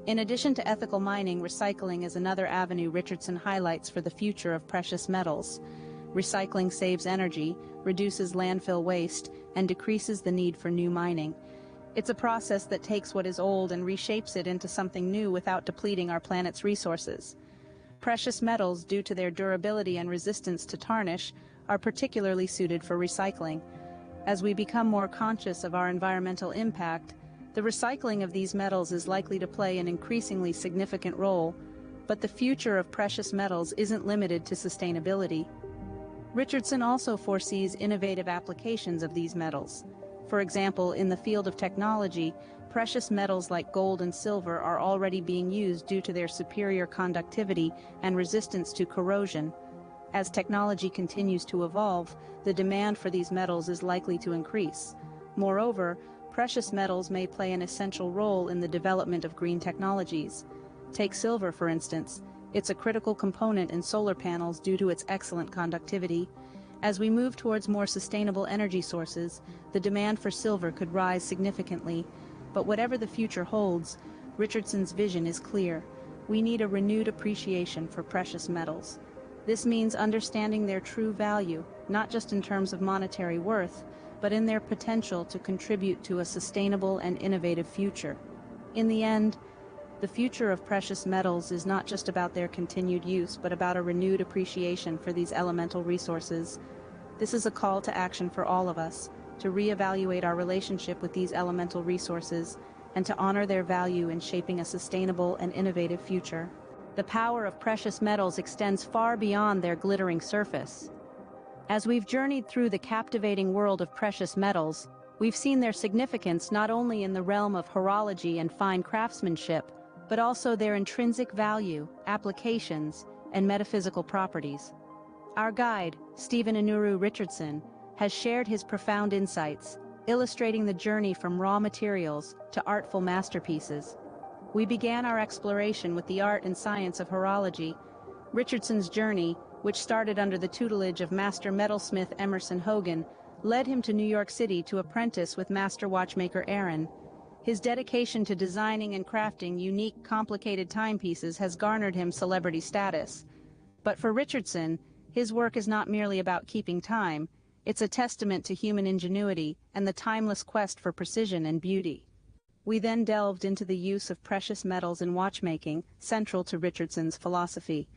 In addition to ethical mining, recycling is another avenue Richardson highlights for the future of precious metals. Recycling saves energy, reduces landfill waste, and decreases the need for new mining. It's a process that takes what is old and reshapes it into something new without depleting our planet's resources. Precious metals, due to their durability and resistance to tarnish, are particularly suited for recycling. As we become more conscious of our environmental impact, the recycling of these metals is likely to play an increasingly significant role, but the future of precious metals isn't limited to sustainability. Richardson also foresees innovative applications of these metals. For example, in the field of technology, precious metals like gold and silver are already being used due to their superior conductivity and resistance to corrosion. As technology continues to evolve, the demand for these metals is likely to increase. Moreover, precious metals may play an essential role in the development of green technologies. Take silver, for instance. It's a critical component in solar panels due to its excellent conductivity. As we move towards more sustainable energy sources, the demand for silver could rise significantly. But whatever the future holds, Richardson's vision is clear. We need a renewed appreciation for precious metals. This means understanding their true value, not just in terms of monetary worth, but in their potential to contribute to a sustainable and innovative future. In the end, the future of precious metals is not just about their continued use, but about a renewed appreciation for these elemental resources. This is a call to action for all of us, to reevaluate our relationship with these elemental resources, and to honor their value in shaping a sustainable and innovative future. The power of precious metals extends far beyond their glittering surface. As we've journeyed through the captivating world of precious metals, we've seen their significance not only in the realm of horology and fine craftsmanship, but also their intrinsic value, applications, and metaphysical properties. Our guide, Stephen Inuru Richardson, has shared his profound insights, illustrating the journey from raw materials to artful masterpieces. We began our exploration with the art and science of horology. Richardson's journey, which started under the tutelage of master metalsmith Emerson Hogan, led him to New York City to apprentice with master watchmaker Aaron. His dedication to designing and crafting unique, complicated timepieces has garnered him celebrity status. But for Richardson, his work is not merely about keeping time. It's a testament to human ingenuity and the timeless quest for precision and beauty. We then delved into the use of precious metals in watchmaking, central to Richardson's philosophy.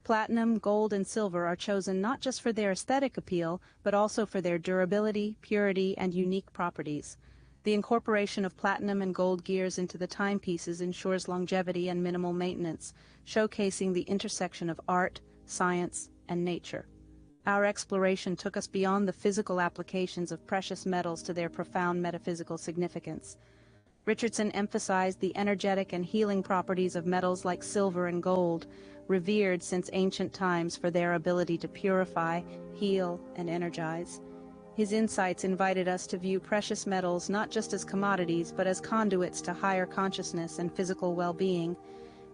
Platinum, gold, and silver are chosen not just for their aesthetic appeal, but also for their durability, purity, and unique properties. The incorporation of platinum and gold gears into the timepieces ensures longevity and minimal maintenance, showcasing the intersection of art, science, and nature. Our exploration took us beyond the physical applications of precious metals to their profound metaphysical significance. Richardson emphasized the energetic and healing properties of metals like silver and gold, revered since ancient times for their ability to purify, heal, and energize. His insights invited us to view precious metals not just as commodities, but as conduits to higher consciousness and physical well-being.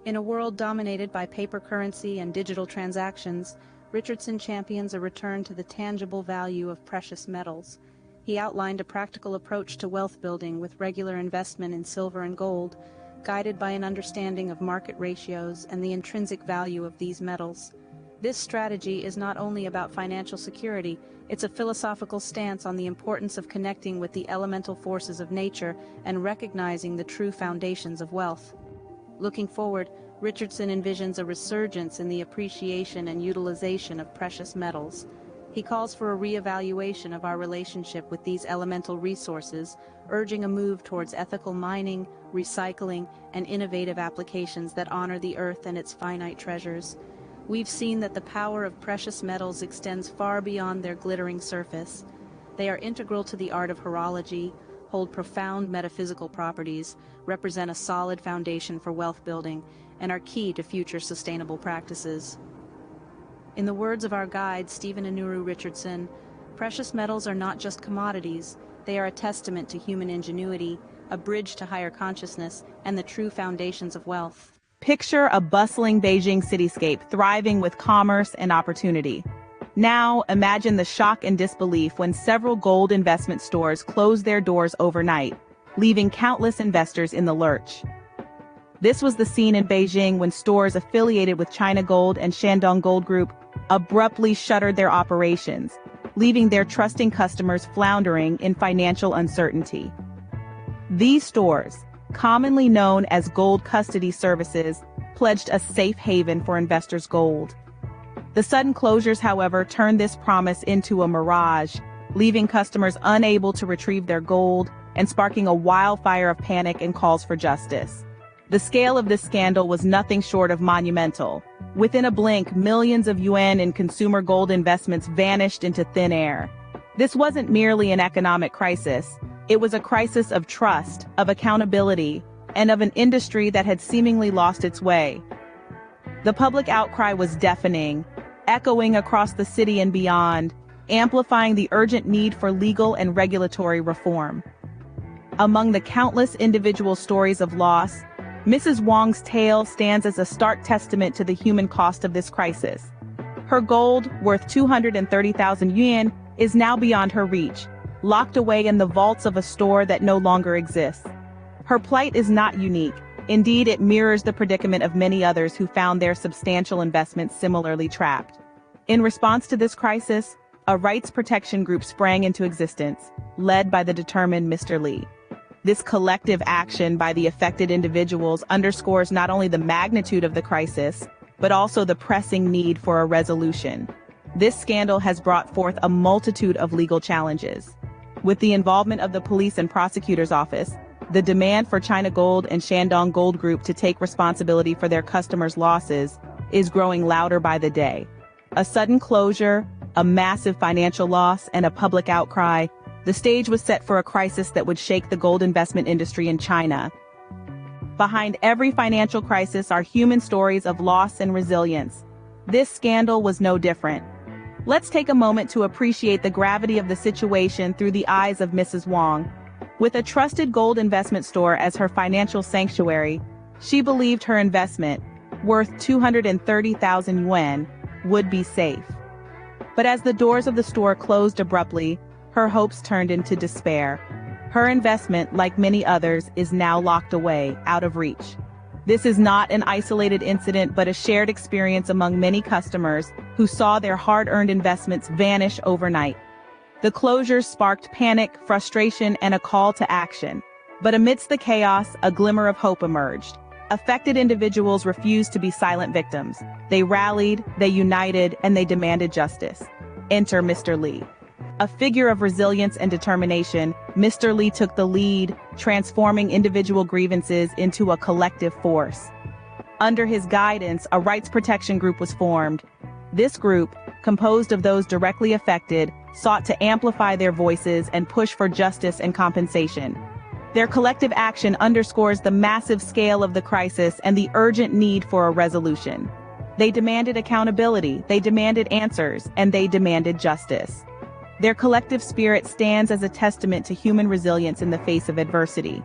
In a world dominated by paper currency and digital transactions, Richardson champions a return to the tangible value of precious metals. He outlined a practical approach to wealth building with regular investment in silver and gold, guided by an understanding of market ratios and the intrinsic value of these metals. This strategy is not only about financial security, it's a philosophical stance on the importance of connecting with the elemental forces of nature and recognizing the true foundations of wealth. Looking forward, Richardson envisions a resurgence in the appreciation and utilization of precious metals. He calls for a reevaluation of our relationship with these elemental resources, urging a move towards ethical mining, recycling, and innovative applications that honor the earth and its finite treasures. We've seen that the power of precious metals extends far beyond their glittering surface. They are integral to the art of horology, hold profound metaphysical properties, represent a solid foundation for wealth building, and are key to future sustainable practices. In the words of our guide, Stephen Anuru Richardson, precious metals are not just commodities, they are a testament to human ingenuity, a bridge to higher consciousness, and the true foundations of wealth. Picture a bustling Beijing cityscape thriving with commerce and opportunity. Now, imagine the shock and disbelief when several gold investment stores closed their doors overnight, leaving countless investors in the lurch. This was the scene in Beijing when stores affiliated with China Gold and Shandong Gold Group abruptly shuttered their operations, leaving their trusting customers floundering in financial uncertainty. These stores, commonly known as gold custody services, pledged a safe haven for investors' gold. The sudden closures, however, turned this promise into a mirage, leaving customers unable to retrieve their gold and sparking a wildfire of panic and calls for justice. The scale of this scandal was nothing short of monumental. Within a blink, millions of yuan in consumer gold investments vanished into thin air. This wasn't merely an economic crisis. It was a crisis of trust, of accountability, and of an industry that had seemingly lost its way. The public outcry was deafening, echoing across the city and beyond, amplifying the urgent need for legal and regulatory reform. Among the countless individual stories of loss, Mrs. Wang's tale stands as a stark testament to the human cost of this crisis. Her gold, worth 230,000 yuan, is now beyond her reach, locked away in the vaults of a store that no longer exists. Her plight is not unique. Indeed, it mirrors the predicament of many others who found their substantial investments similarly trapped. In response to this crisis, a rights protection group sprang into existence, led by the determined Mr. Li. This collective action by the affected individuals underscores not only the magnitude of the crisis, but also the pressing need for a resolution. This scandal has brought forth a multitude of legal challenges. With the involvement of the police and prosecutor's office, the demand for China Gold and Shandong Gold Group to take responsibility for their customers' losses is growing louder by the day. A sudden closure, a massive financial loss, and a public outcry, the stage was set for a crisis that would shake the gold investment industry in China. Behind every financial crisis are human stories of loss and resilience. This scandal was no different. Let's take a moment to appreciate the gravity of the situation through the eyes of Mrs. Wang. With a trusted gold investment store as her financial sanctuary, she believed her investment, worth 230,000 yuan, would be safe. But as the doors of the store closed abruptly, her hopes turned into despair. Her investment, like many others, is now locked away, out of reach. This is not an isolated incident but a shared experience among many customers who saw their hard-earned investments vanish overnight. The closures sparked panic, frustration, and a call to action. But amidst the chaos, a glimmer of hope emerged. Affected individuals refused to be silent victims. They rallied, they united, and they demanded justice. Enter Mr. Li. A figure of resilience and determination, Mr. Li took the lead, transforming individual grievances into a collective force. Under his guidance, a rights protection group was formed. This group, composed of those directly affected, sought to amplify their voices and push for justice and compensation. Their collective action underscores the massive scale of the crisis and the urgent need for a resolution. They demanded accountability, they demanded answers, and they demanded justice. Their collective spirit stands as a testament to human resilience in the face of adversity.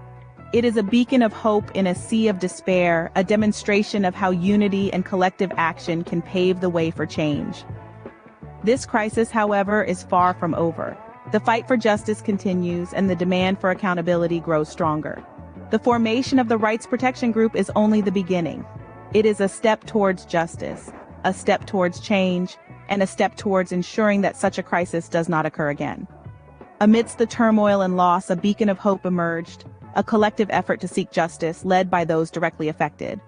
It is a beacon of hope in a sea of despair, a demonstration of how unity and collective action can pave the way for change. This crisis, however, is far from over. The fight for justice continues and the demand for accountability grows stronger. The formation of the Rights Protection Group is only the beginning. It is a step towards justice, a step towards change, and a step towards ensuring that such a crisis does not occur again. Amidst the turmoil and loss, a beacon of hope emerged, a collective effort to seek justice led by those directly affected.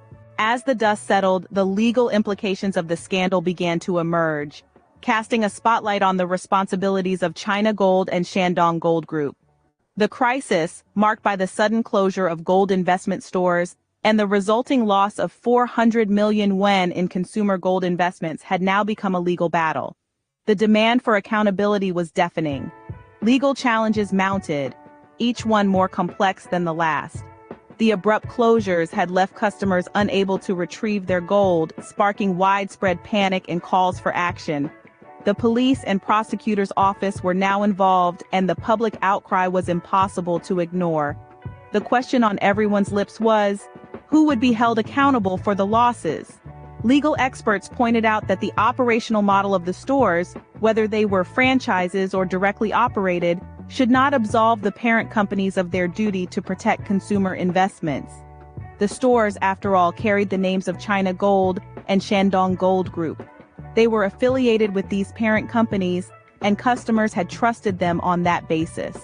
As the dust settled, the legal implications of the scandal began to emerge, casting a spotlight on the responsibilities of China Gold and Shandong Gold Group. The crisis, marked by the sudden closure of gold investment stores and the resulting loss of 400 million yuan in consumer gold investments, had now become a legal battle. The demand for accountability was deafening. Legal challenges mounted, each one more complex than the last. The abrupt closures had left customers unable to retrieve their gold, sparking widespread panic and calls for action. The police and prosecutor's office were now involved, and the public outcry was impossible to ignore. The question on everyone's lips was, who would be held accountable for the losses? Legal experts pointed out that the operational model of the stores, whether they were franchises or directly operated, should not absolve the parent companies of their duty to protect consumer investments. The stores, after all, carried the names of China Gold and Shandong Gold Group. They were affiliated with these parent companies, and customers had trusted them on that basis.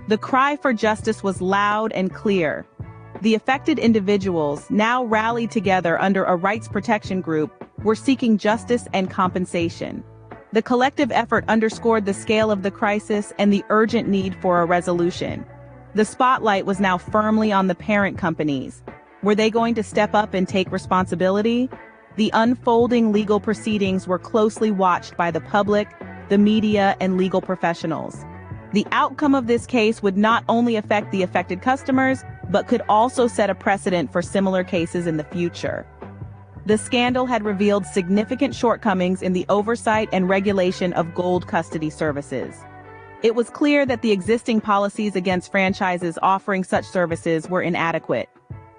The cry for justice was loud and clear. The affected individuals, now rallied together under a rights protection group, were seeking justice and compensation. The collective effort underscored the scale of the crisis and the urgent need for a resolution. The spotlight was now firmly on the parent companies. Were they going to step up and take responsibility? The unfolding legal proceedings were closely watched by the public, the media, and legal professionals. The outcome of this case would not only affect the affected customers, but could also set a precedent for similar cases in the future. The scandal had revealed significant shortcomings in the oversight and regulation of gold custody services. It was clear that the existing policies against franchises offering such services were inadequate.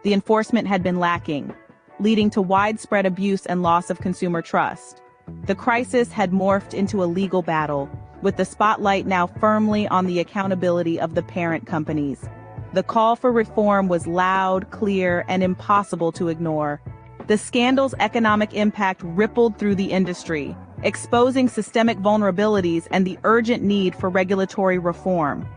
The enforcement had been lacking, leading to widespread abuse and loss of consumer trust. The crisis had morphed into a legal battle, with the spotlight now firmly on the accountability of the parent companies. The call for reform was loud, clear, and impossible to ignore. The scandal's economic impact rippled through the industry, exposing systemic vulnerabilities and the urgent need for regulatory reform.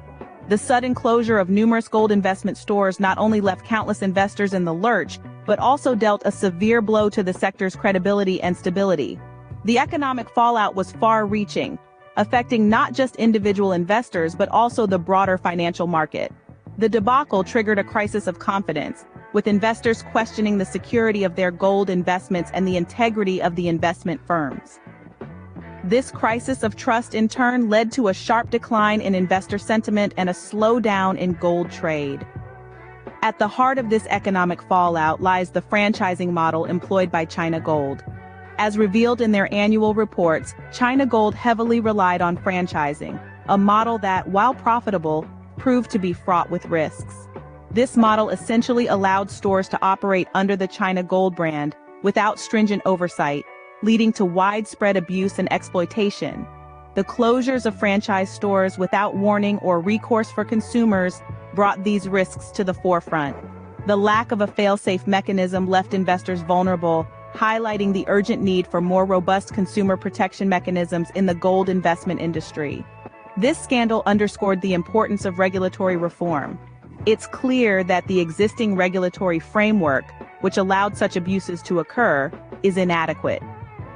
The sudden closure of numerous gold investment stores not only left countless investors in the lurch, but also dealt a severe blow to the sector's credibility and stability. The economic fallout was far-reaching, affecting not just individual investors but also the broader financial market. The debacle triggered a crisis of confidence, with investors questioning the security of their gold investments and the integrity of the investment firms. This crisis of trust in turn led to a sharp decline in investor sentiment and a slowdown in gold trade. At the heart of this economic fallout lies the franchising model employed by China Gold. As revealed in their annual reports, China Gold heavily relied on franchising, a model that, while profitable, proved to be fraught with risks. This model essentially allowed stores to operate under the China Gold brand without stringent oversight, leading to widespread abuse and exploitation. The closures of franchise stores without warning or recourse for consumers brought these risks to the forefront. The lack of a fail-safe mechanism left investors vulnerable, highlighting the urgent need for more robust consumer protection mechanisms in the gold investment industry. This scandal underscored the importance of regulatory reform. It's clear that the existing regulatory framework, which allowed such abuses to occur, is inadequate.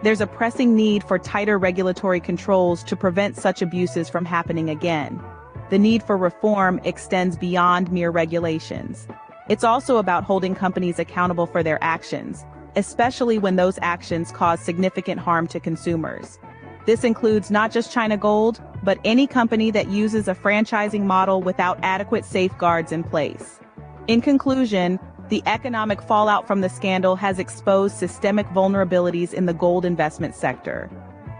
There's a pressing need for tighter regulatory controls to prevent such abuses from happening again. The need for reform extends beyond mere regulations. It's also about holding companies accountable for their actions, especially when those actions cause significant harm to consumers. This includes not just China Gold, but any company that uses a franchising model without adequate safeguards in place. In conclusion, the economic fallout from the scandal has exposed systemic vulnerabilities in the gold investment sector.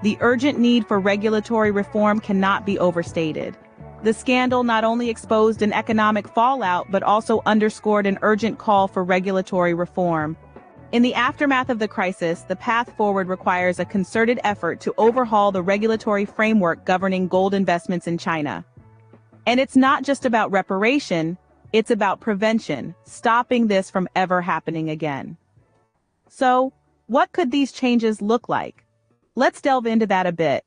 The urgent need for regulatory reform cannot be overstated. The scandal not only exposed an economic fallout but also underscored an urgent call for regulatory reform. In the aftermath of the crisis, the path forward requires a concerted effort to overhaul the regulatory framework governing gold investments in China. And it's not just about reparation, it's about prevention, stopping this from ever happening again. So, what could these changes look like? Let's delve into that a bit.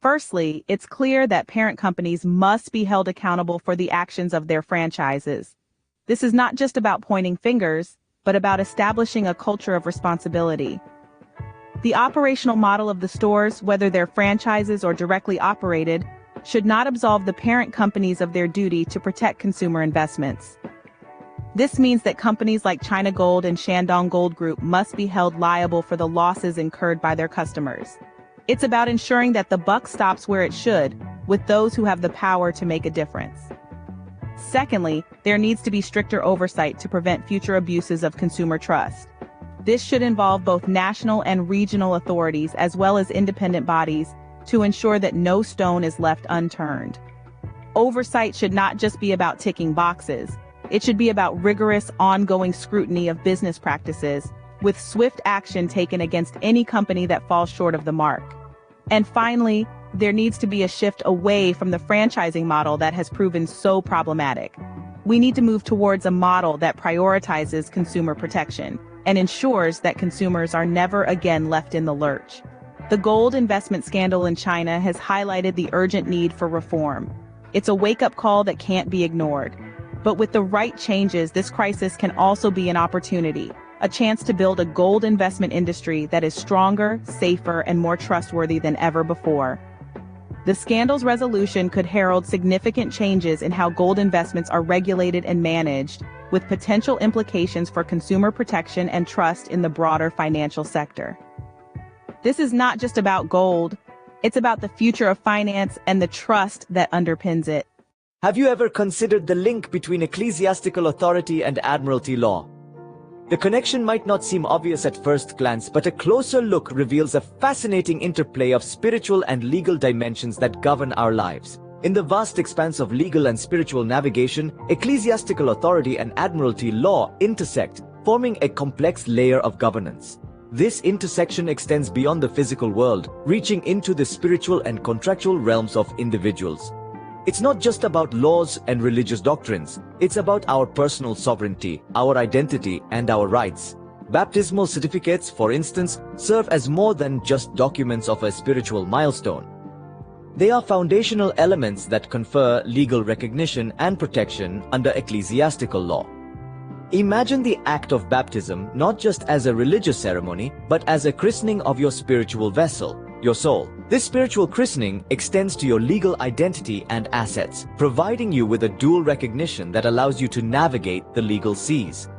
Firstly, it's clear that parent companies must be held accountable for the actions of their franchises. This is not just about pointing fingers, but about establishing a culture of responsibility. The operational model of the stores, whether they're franchises or directly operated, should not absolve the parent companies of their duty to protect consumer investments. This means that companies like China Gold and Shandong Gold Group must be held liable for the losses incurred by their customers. It's about ensuring that the buck stops where it should, with those who have the power to make a difference. Secondly, there needs to be stricter oversight to prevent future abuses of consumer trust. This should involve both national and regional authorities as well as independent bodies to ensure that no stone is left unturned. Oversight should not just be about ticking boxes. It should be about rigorous, ongoing scrutiny of business practices, with swift action taken against any company that falls short of the mark. And finally, there needs to be a shift away from the franchising model that has proven so problematic. We need to move towards a model that prioritizes consumer protection and ensures that consumers are never again left in the lurch. The gold investment scandal in China has highlighted the urgent need for reform. It's a wake-up call that can't be ignored. But with the right changes, this crisis can also be an opportunity, a chance to build a gold investment industry that is stronger, safer, and more trustworthy than ever before. The scandal's resolution could herald significant changes in how gold investments are regulated and managed, with potential implications for consumer protection and trust in the broader financial sector. This is not just about gold, it's about the future of finance and the trust that underpins it. Have you ever considered the link between ecclesiastical authority and admiralty law? The connection might not seem obvious at first glance, but a closer look reveals a fascinating interplay of spiritual and legal dimensions that govern our lives. In the vast expanse of legal and spiritual navigation, ecclesiastical authority and admiralty law intersect, forming a complex layer of governance. This intersection extends beyond the physical world, reaching into the spiritual and contractual realms of individuals. It's not just about laws and religious doctrines. It's about our personal sovereignty, our identity, and our rights. Baptismal certificates, for instance, serve as more than just documents of a spiritual milestone. They are foundational elements that confer legal recognition and protection under ecclesiastical law. Imagine the act of baptism not just as a religious ceremony, but as a christening of your spiritual vessel, your soul. This spiritual christening extends to your legal identity and assets, providing you with a dual recognition that allows you to navigate the legal seas.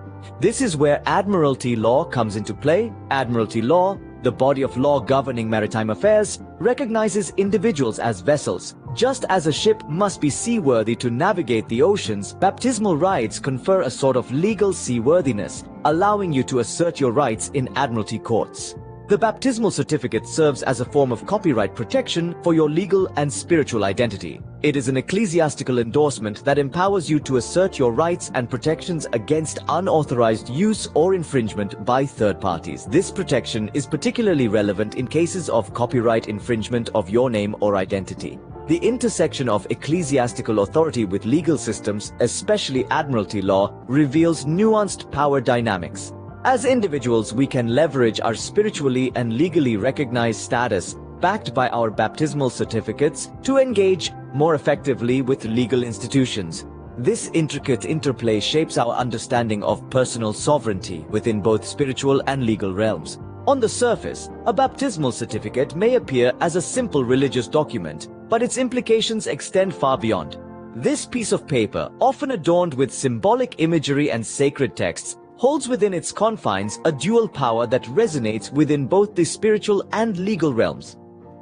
This is where admiralty law comes into play. Admiralty law, the body of law governing maritime affairs, recognizes individuals as vessels. Just as a ship must be seaworthy to navigate the oceans, baptismal rites confer a sort of legal seaworthiness, allowing you to assert your rights in admiralty courts. The baptismal certificate serves as a form of copyright protection for your legal and spiritual identity. It is an ecclesiastical endorsement that empowers you to assert your rights and protections against unauthorized use or infringement by third parties. This protection is particularly relevant in cases of copyright infringement of your name or identity. The intersection of ecclesiastical authority with legal systems, especially admiralty law, reveals nuanced power dynamics. As individuals, we can leverage our spiritually and legally recognized status, backed by our baptismal certificates, to engage more effectively with legal institutions. This intricate interplay shapes our understanding of personal sovereignty within both spiritual and legal realms. On the surface, a baptismal certificate may appear as a simple religious document, but its implications extend far beyond. This piece of paper, often adorned with symbolic imagery and sacred texts, holds within its confines a dual power that resonates within both the spiritual and legal realms.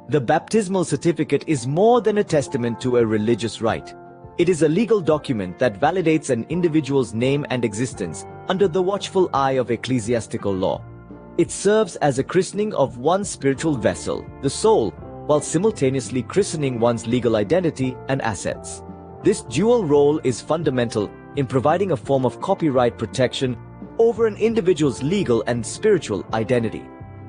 The baptismal certificate is more than a testament to a religious rite. It is a legal document that validates an individual's name and existence under the watchful eye of ecclesiastical law. It serves as a christening of one's spiritual vessel, the soul, while simultaneously christening one's legal identity and assets. This dual role is fundamental in providing a form of copyright protection over an individual's legal and spiritual identity.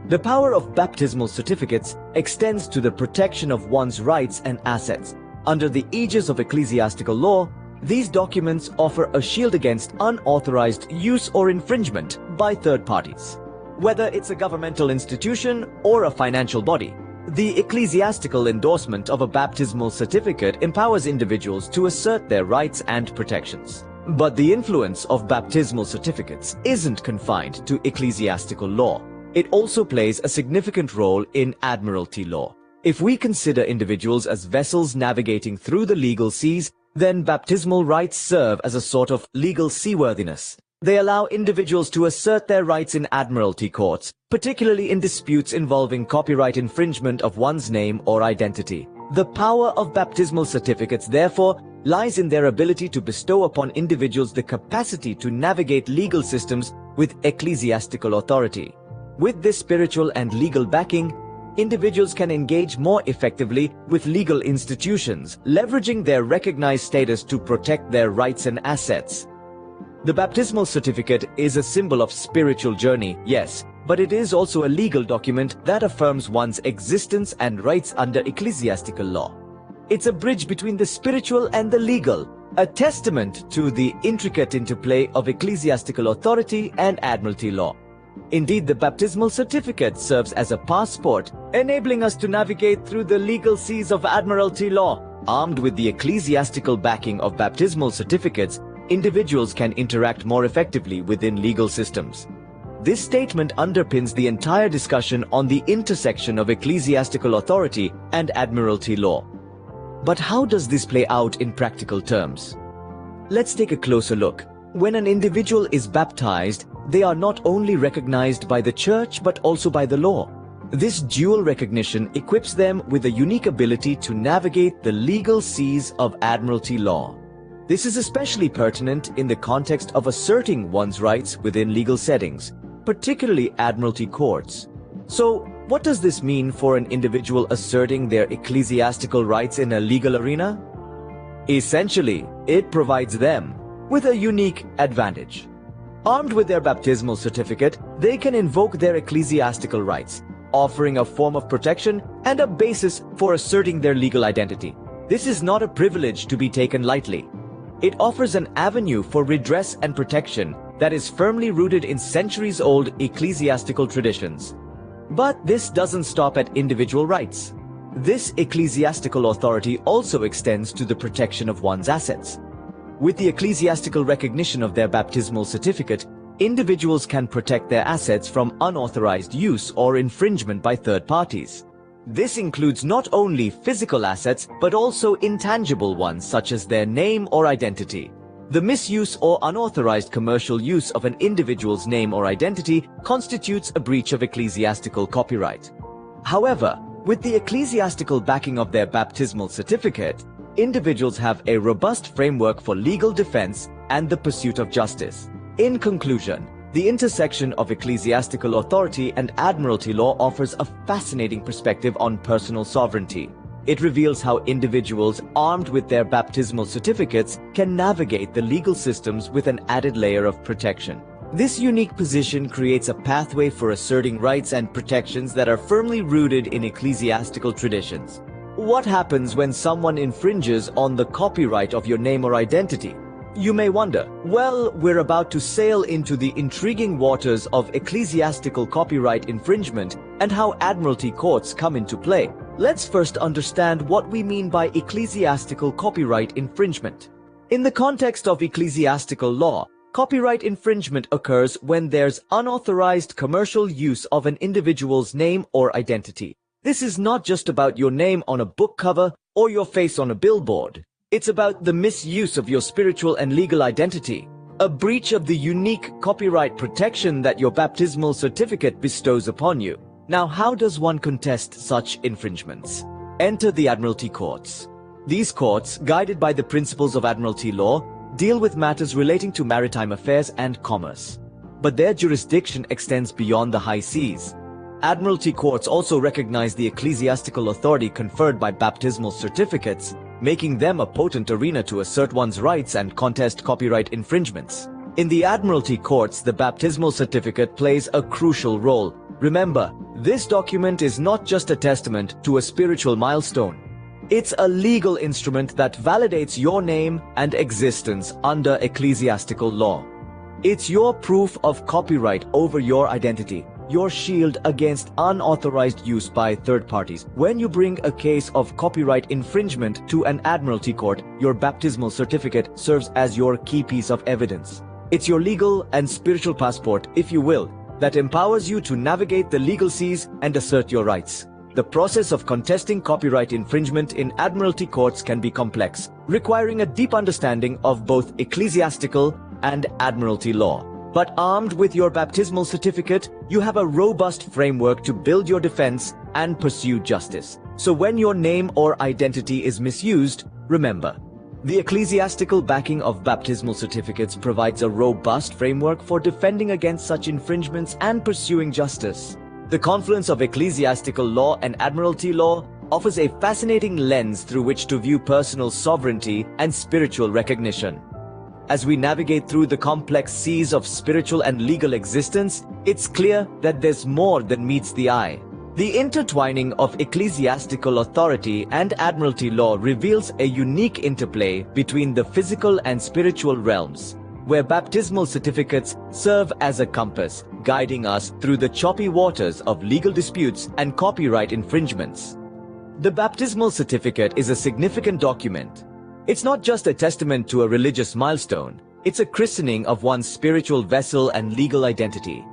The power of baptismal certificates extends to the protection of one's rights and assets. Under the aegis of ecclesiastical law, these documents offer a shield against unauthorized use or infringement by third parties. Whether it's a governmental institution or a financial body, the ecclesiastical endorsement of a baptismal certificate empowers individuals to assert their rights and protections. But the influence of baptismal certificates isn't confined to ecclesiastical law. It also plays a significant role in admiralty law. If we consider individuals as vessels navigating through the legal seas, then baptismal rights serve as a sort of legal seaworthiness. They allow individuals to assert their rights in admiralty courts, particularly in disputes involving copyright infringement of one's name or identity. The power of baptismal certificates, therefore, lies in their ability to bestow upon individuals the capacity to navigate legal systems with ecclesiastical authority. With this spiritual and legal backing, individuals can engage more effectively with legal institutions, leveraging their recognized status to protect their rights and assets. The baptismal certificate is a symbol of spiritual journey, yes, but it is also a legal document that affirms one's existence and rights under ecclesiastical law. It's a bridge between the spiritual and the legal, a testament to the intricate interplay of ecclesiastical authority and admiralty law. Indeed, the baptismal certificate serves as a passport, enabling us to navigate through the legal seas of admiralty law. Armed with the ecclesiastical backing of baptismal certificates, individuals can interact more effectively within legal systems. This statement underpins the entire discussion on the intersection of ecclesiastical authority and admiralty law. But how does this play out in practical terms? Let's take a closer look. When an individual is baptized, they are not only recognized by the church but also by the law. This dual recognition equips them with a unique ability to navigate the legal seas of admiralty law. This is especially pertinent in the context of asserting one's rights within legal settings, particularly admiralty courts. So, what does this mean for an individual asserting their ecclesiastical rights in a legal arena? Essentially, it provides them with a unique advantage. Armed with their baptismal certificate, they can invoke their ecclesiastical rights, offering a form of protection and a basis for asserting their legal identity. This is not a privilege to be taken lightly. It offers an avenue for redress and protection that is firmly rooted in centuries-old ecclesiastical traditions. But this doesn't stop at individual rights. This ecclesiastical authority also extends to the protection of one's assets. With the ecclesiastical recognition of their baptismal certificate, individuals can protect their assets from unauthorized use or infringement by third parties. This includes not only physical assets, but also intangible ones such as their name or identity. The misuse or unauthorized commercial use of an individual's name or identity constitutes a breach of ecclesiastical copyright. However, with the ecclesiastical backing of their baptismal certificate, individuals have a robust framework for legal defense and the pursuit of justice. In conclusion, the intersection of ecclesiastical authority and admiralty law offers a fascinating perspective on personal sovereignty. It reveals how individuals armed with their baptismal certificates can navigate the legal systems with an added layer of protection. This unique position creates a pathway for asserting rights and protections that are firmly rooted in ecclesiastical traditions. What happens when someone infringes on the copyright of your name or identity? You may wonder. Well, we're about to sail into the intriguing waters of ecclesiastical copyright infringement and how admiralty courts come into play. Let's first understand what we mean by ecclesiastical copyright infringement. In the context of ecclesiastical law, copyright infringement occurs when there's unauthorized commercial use of an individual's name or identity. This is not just about your name on a book cover or your face on a billboard. It's about the misuse of your spiritual and legal identity, a breach of the unique copyright protection that your baptismal certificate bestows upon you. Now, how does one contest such infringements? Enter the admiralty courts. These courts, guided by the principles of admiralty law, deal with matters relating to maritime affairs and commerce. But their jurisdiction extends beyond the high seas. Admiralty courts also recognize the ecclesiastical authority conferred by baptismal certificates, making them a potent arena to assert one's rights and contest copyright infringements. In the admiralty courts, the baptismal certificate plays a crucial role. Remember, this document is not just a testament to a spiritual milestone. It's a legal instrument that validates your name and existence under ecclesiastical law. It's your proof of copyright over your identity, your shield against unauthorized use by third parties. When you bring a case of copyright infringement to an admiralty court, your baptismal certificate serves as your key piece of evidence. It's your legal and spiritual passport, if you will, that empowers you to navigate the legal seas and assert your rights. The process of contesting copyright infringement in admiralty courts can be complex, requiring a deep understanding of both ecclesiastical and admiralty law. But armed with your baptismal certificate, you have a robust framework to build your defense and pursue justice. So when your name or identity is misused, remember, the ecclesiastical backing of baptismal certificates provides a robust framework for defending against such infringements and pursuing justice. The confluence of ecclesiastical law and admiralty law offers a fascinating lens through which to view personal sovereignty and spiritual recognition. As we navigate through the complex seas of spiritual and legal existence, it's clear that there's more than meets the eye. The intertwining of ecclesiastical authority and admiralty law reveals a unique interplay between the physical and spiritual realms, where baptismal certificates serve as a compass, guiding us through the choppy waters of legal disputes and copyright infringements. The baptismal certificate is a significant document. It's not just a testament to a religious milestone, it's a christening of one's spiritual vessel and legal identity.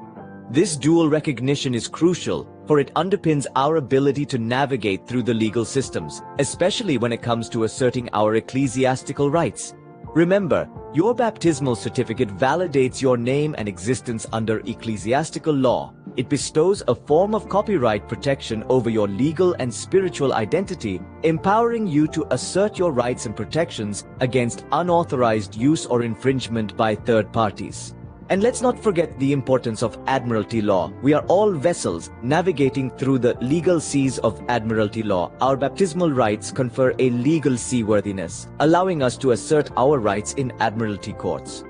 This dual recognition is crucial, for it underpins our ability to navigate through the legal systems, especially when it comes to asserting our ecclesiastical rights. Remember, your baptismal certificate validates your name and existence under ecclesiastical law. It bestows a form of copyright protection over your legal and spiritual identity, empowering you to assert your rights and protections against unauthorized use or infringement by third parties. And let's not forget the importance of admiralty law. We are all vessels navigating through the legal seas of admiralty law. Our baptismal rights confer a legal seaworthiness, allowing us to assert our rights in admiralty courts.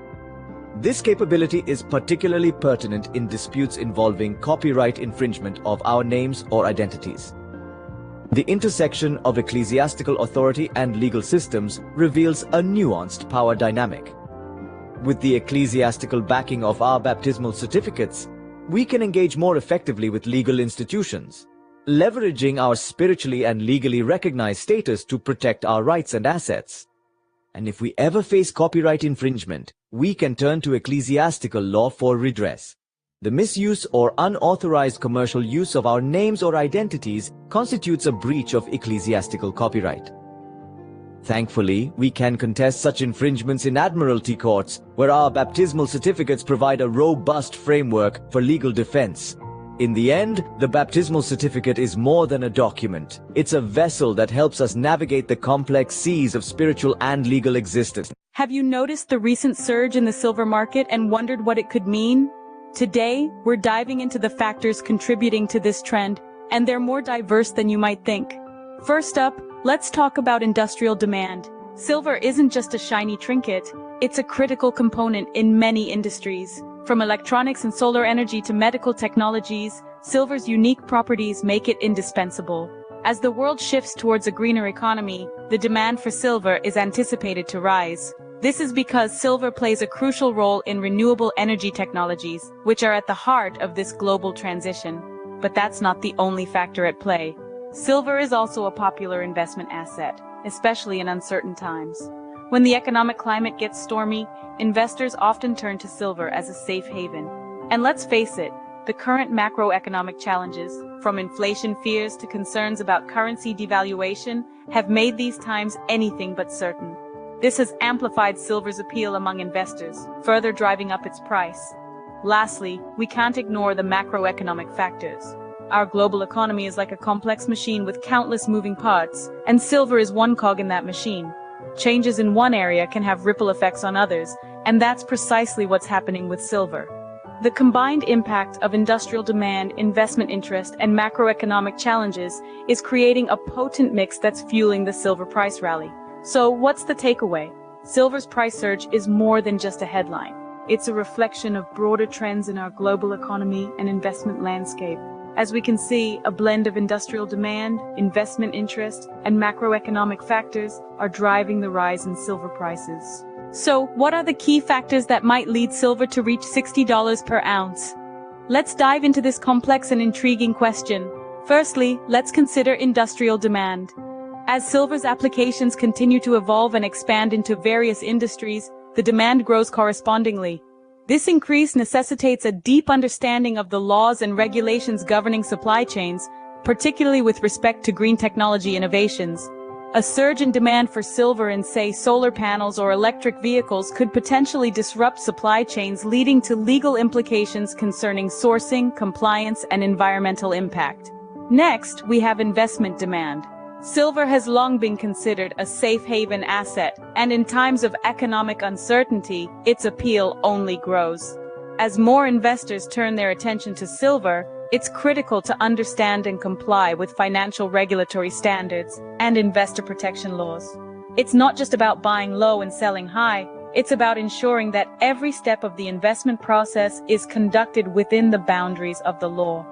This capability is particularly pertinent in disputes involving copyright infringement of our names or identities. The intersection of ecclesiastical authority and legal systems reveals a nuanced power dynamic. With the ecclesiastical backing of our baptismal certificates, we can engage more effectively with legal institutions, leveraging our spiritually and legally recognized status to protect our rights and assets. And if we ever face copyright infringement, we can turn to ecclesiastical law for redress. The misuse or unauthorized commercial use of our names or identities constitutes a breach of ecclesiastical copyright. Thankfully, we can contest such infringements in admiralty courts, where our baptismal certificates provide a robust framework for legal defense. In the end, the baptismal certificate is more than a document. It's a vessel that helps us navigate the complex seas of spiritual and legal existence. Have you noticed the recent surge in the silver market and wondered what it could mean? Today, we're diving into the factors contributing to this trend, and they're more diverse than you might think. First up, let's talk about industrial demand. Silver isn't just a shiny trinket, it's a critical component in many industries. From electronics and solar energy to medical technologies, silver's unique properties make it indispensable. As the world shifts towards a greener economy, the demand for silver is anticipated to rise. This is because silver plays a crucial role in renewable energy technologies, which are at the heart of this global transition. But that's not the only factor at play. Silver is also a popular investment asset, especially in uncertain times. When the economic climate gets stormy, investors often turn to silver as a safe haven. And let's face it, the current macroeconomic challenges, from inflation fears to concerns about currency devaluation, have made these times anything but certain. This has amplified silver's appeal among investors, further driving up its price. Lastly, we can't ignore the macroeconomic factors. Our global economy is like a complex machine with countless moving parts, and silver is one cog in that machine. Changes in one area can have ripple effects on others, and that's precisely what's happening with silver. The combined impact of industrial demand, investment interest, and macroeconomic challenges is creating a potent mix that's fueling the silver price rally. So, what's the takeaway? Silver's price surge is more than just a headline. It's a reflection of broader trends in our global economy and investment landscape. As we can see, a blend of industrial demand, investment interest, and macroeconomic factors are driving the rise in silver prices. So, what are the key factors that might lead silver to reach $60 per ounce? Let's dive into this complex and intriguing question. Firstly, let's consider industrial demand. As silver's applications continue to evolve and expand into various industries, the demand grows correspondingly. This increase necessitates a deep understanding of the laws and regulations governing supply chains, particularly with respect to green technology innovations. A surge in demand for silver in, say, solar panels or electric vehicles could potentially disrupt supply chains, leading to legal implications concerning sourcing, compliance, and environmental impact. Next, we have investment demand. Silver has long been considered a safe haven asset, and in times of economic uncertainty, its appeal only grows. As more investors turn their attention to silver, it's critical to understand and comply with financial regulatory standards and investor protection laws. It's not just about buying low and selling high, it's about ensuring that every step of the investment process is conducted within the boundaries of the law.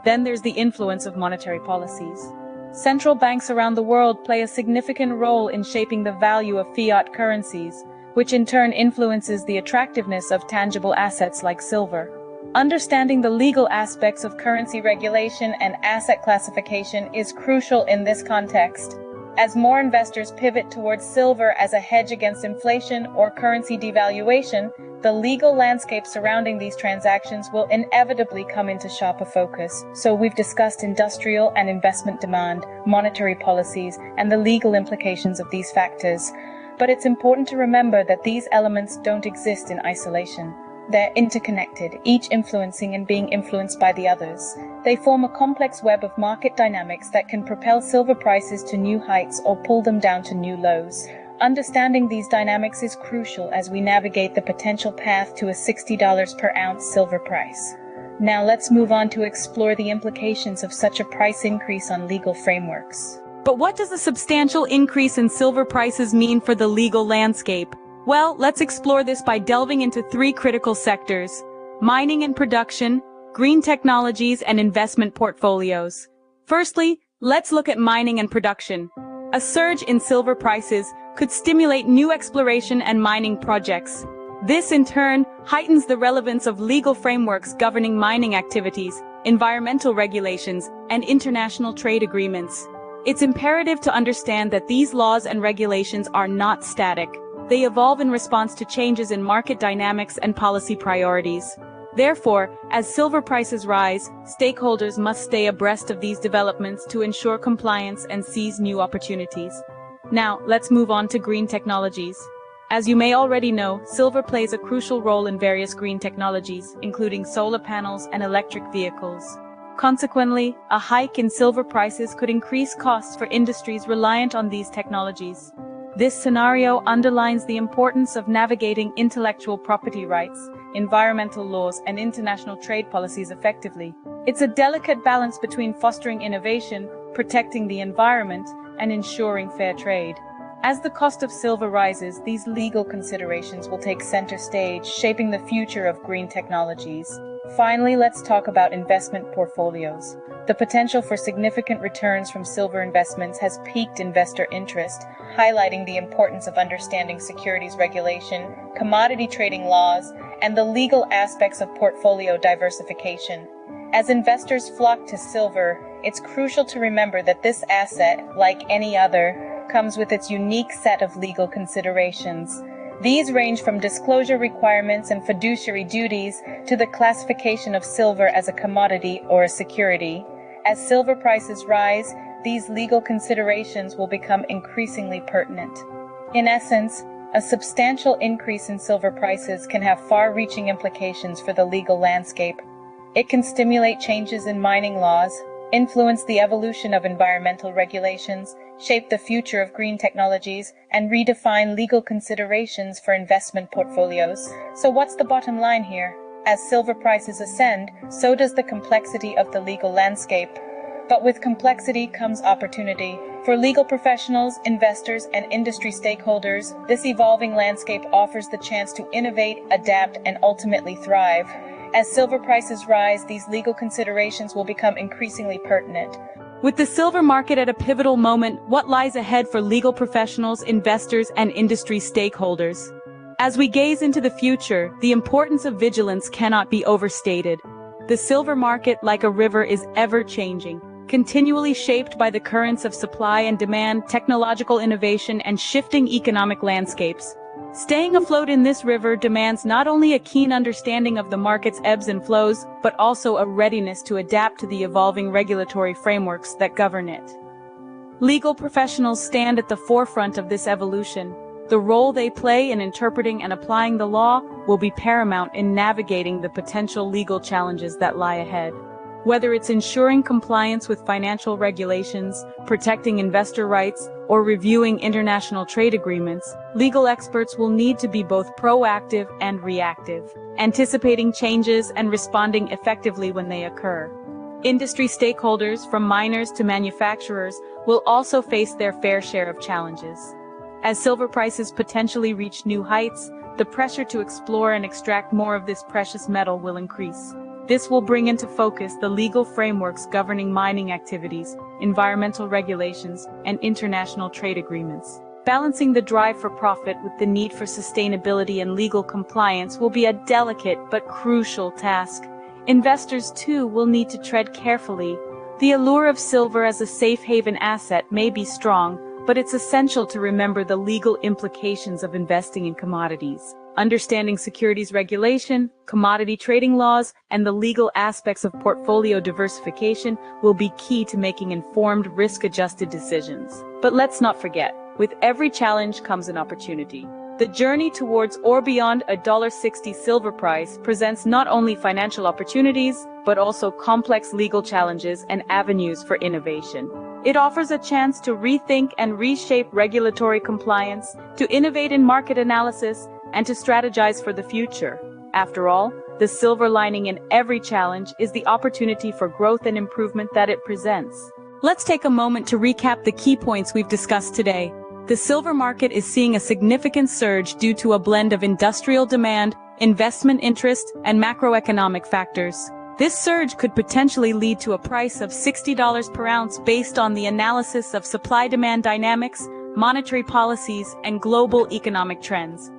Then there's the influence of monetary policies. Central banks around the world play a significant role in shaping the value of fiat currencies, which in turn influences the attractiveness of tangible assets like silver. Understanding the legal aspects of currency regulation and asset classification is crucial in this context. As more investors pivot towards silver as a hedge against inflation or currency devaluation, the legal landscape surrounding these transactions will inevitably come into sharper focus. So we've discussed industrial and investment demand, monetary policies, and the legal implications of these factors. But it's important to remember that these elements don't exist in isolation. They're interconnected, each influencing and being influenced by the others. They form a complex web of market dynamics that can propel silver prices to new heights or pull them down to new lows. Understanding these dynamics is crucial as we navigate the potential path to a $60 per ounce silver price. Now let's move on to explore the implications of such a price increase on legal frameworks. But what does a substantial increase in silver prices mean for the legal landscape? Well, let's explore this by delving into three critical sectors: mining and production, green technologies, and investment portfolios. Firstly, let's look at mining and production. A surge in silver prices could stimulate new exploration and mining projects. This, in turn, heightens the relevance of legal frameworks governing mining activities, environmental regulations, and international trade agreements. It's imperative to understand that these laws and regulations are not static. They evolve in response to changes in market dynamics and policy priorities. Therefore, as silver prices rise, stakeholders must stay abreast of these developments to ensure compliance and seize new opportunities. Now, let's move on to green technologies. As you may already know, silver plays a crucial role in various green technologies, including solar panels and electric vehicles. Consequently, a hike in silver prices could increase costs for industries reliant on these technologies. This scenario underlines the importance of navigating intellectual property rights, environmental laws, and international trade policies effectively. It's a delicate balance between fostering innovation, protecting the environment, and ensuring fair trade. As the cost of silver rises, these legal considerations will take center stage, shaping the future of green technologies. Finally, let's talk about investment portfolios. The potential for significant returns from silver investments has piqued investor interest, highlighting the importance of understanding securities regulation, commodity trading laws, and the legal aspects of portfolio diversification. As investors flock to silver, it's crucial to remember that this asset, like any other, comes with its unique set of legal considerations. These range from disclosure requirements and fiduciary duties to the classification of silver as a commodity or a security. As silver prices rise, these legal considerations will become increasingly pertinent. In essence, a substantial increase in silver prices can have far-reaching implications for the legal landscape. It can stimulate changes in mining laws, influence the evolution of environmental regulations, shape the future of green technologies, and redefine legal considerations for investment portfolios. So what's the bottom line here? As silver prices ascend, so does the complexity of the legal landscape. But with complexity comes opportunity. For legal professionals, investors, and industry stakeholders, this evolving landscape offers the chance to innovate, adapt, and ultimately thrive. As silver prices rise, these legal considerations will become increasingly pertinent. With the silver market at a pivotal moment, what lies ahead for legal professionals, investors, and industry stakeholders? As we gaze into the future, the importance of vigilance cannot be overstated. The silver market, like a river, is ever-changing, continually shaped by the currents of supply and demand, technological innovation, and shifting economic landscapes. Staying afloat in this river demands not only a keen understanding of the market's ebbs and flows, but also a readiness to adapt to the evolving regulatory frameworks that govern it. Legal professionals stand at the forefront of this evolution. The role they play in interpreting and applying the law will be paramount in navigating the potential legal challenges that lie ahead. Whether it's ensuring compliance with financial regulations, protecting investor rights, or reviewing international trade agreements, legal experts will need to be both proactive and reactive, anticipating changes and responding effectively when they occur. Industry stakeholders, from miners to manufacturers, will also face their fair share of challenges. As silver prices potentially reach new heights, the pressure to explore and extract more of this precious metal will increase. This will bring into focus the legal frameworks governing mining activities, environmental regulations, and international trade agreements. Balancing the drive for profit with the need for sustainability and legal compliance will be a delicate but crucial task. Investors, too, will need to tread carefully. The allure of silver as a safe haven asset may be strong, but it's essential to remember the legal implications of investing in commodities. Understanding securities regulation, commodity trading laws, and the legal aspects of portfolio diversification will be key to making informed, risk-adjusted decisions. But let's not forget, with every challenge comes an opportunity. The journey towards or beyond a $1.60 silver price presents not only financial opportunities, but also complex legal challenges and avenues for innovation. It offers a chance to rethink and reshape regulatory compliance, to innovate in market analysis, and to strategize for the future. After all, the silver lining in every challenge is the opportunity for growth and improvement that it presents. Let's take a moment to recap the key points we've discussed today. The silver market is seeing a significant surge due to a blend of industrial demand, investment interest, and macroeconomic factors. This surge could potentially lead to a price of $60 per ounce based on the analysis of supply-demand dynamics, monetary policies, and global economic trends.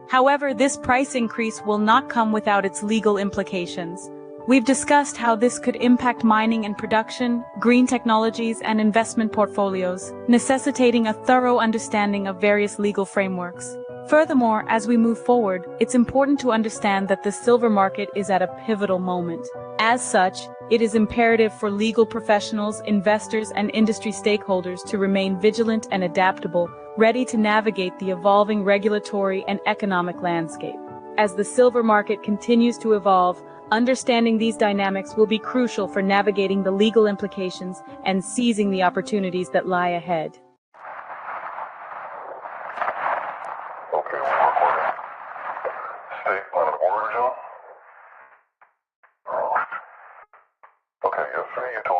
However, this price increase will not come without its legal implications. We've discussed how this could impact mining and production, green technologies, and investment portfolios, necessitating a thorough understanding of various legal frameworks. Furthermore, as we move forward, it's important to understand that the silver market is at a pivotal moment. As such, it is imperative for legal professionals, investors, and industry stakeholders to remain vigilant and adaptable, ready to navigate the evolving regulatory and economic landscape. As the silver market continues to evolve, understanding these dynamics will be crucial for navigating the legal implications and seizing the opportunities that lie ahead. Okay, we're recording. Statement of origin. Okay, yesterday you told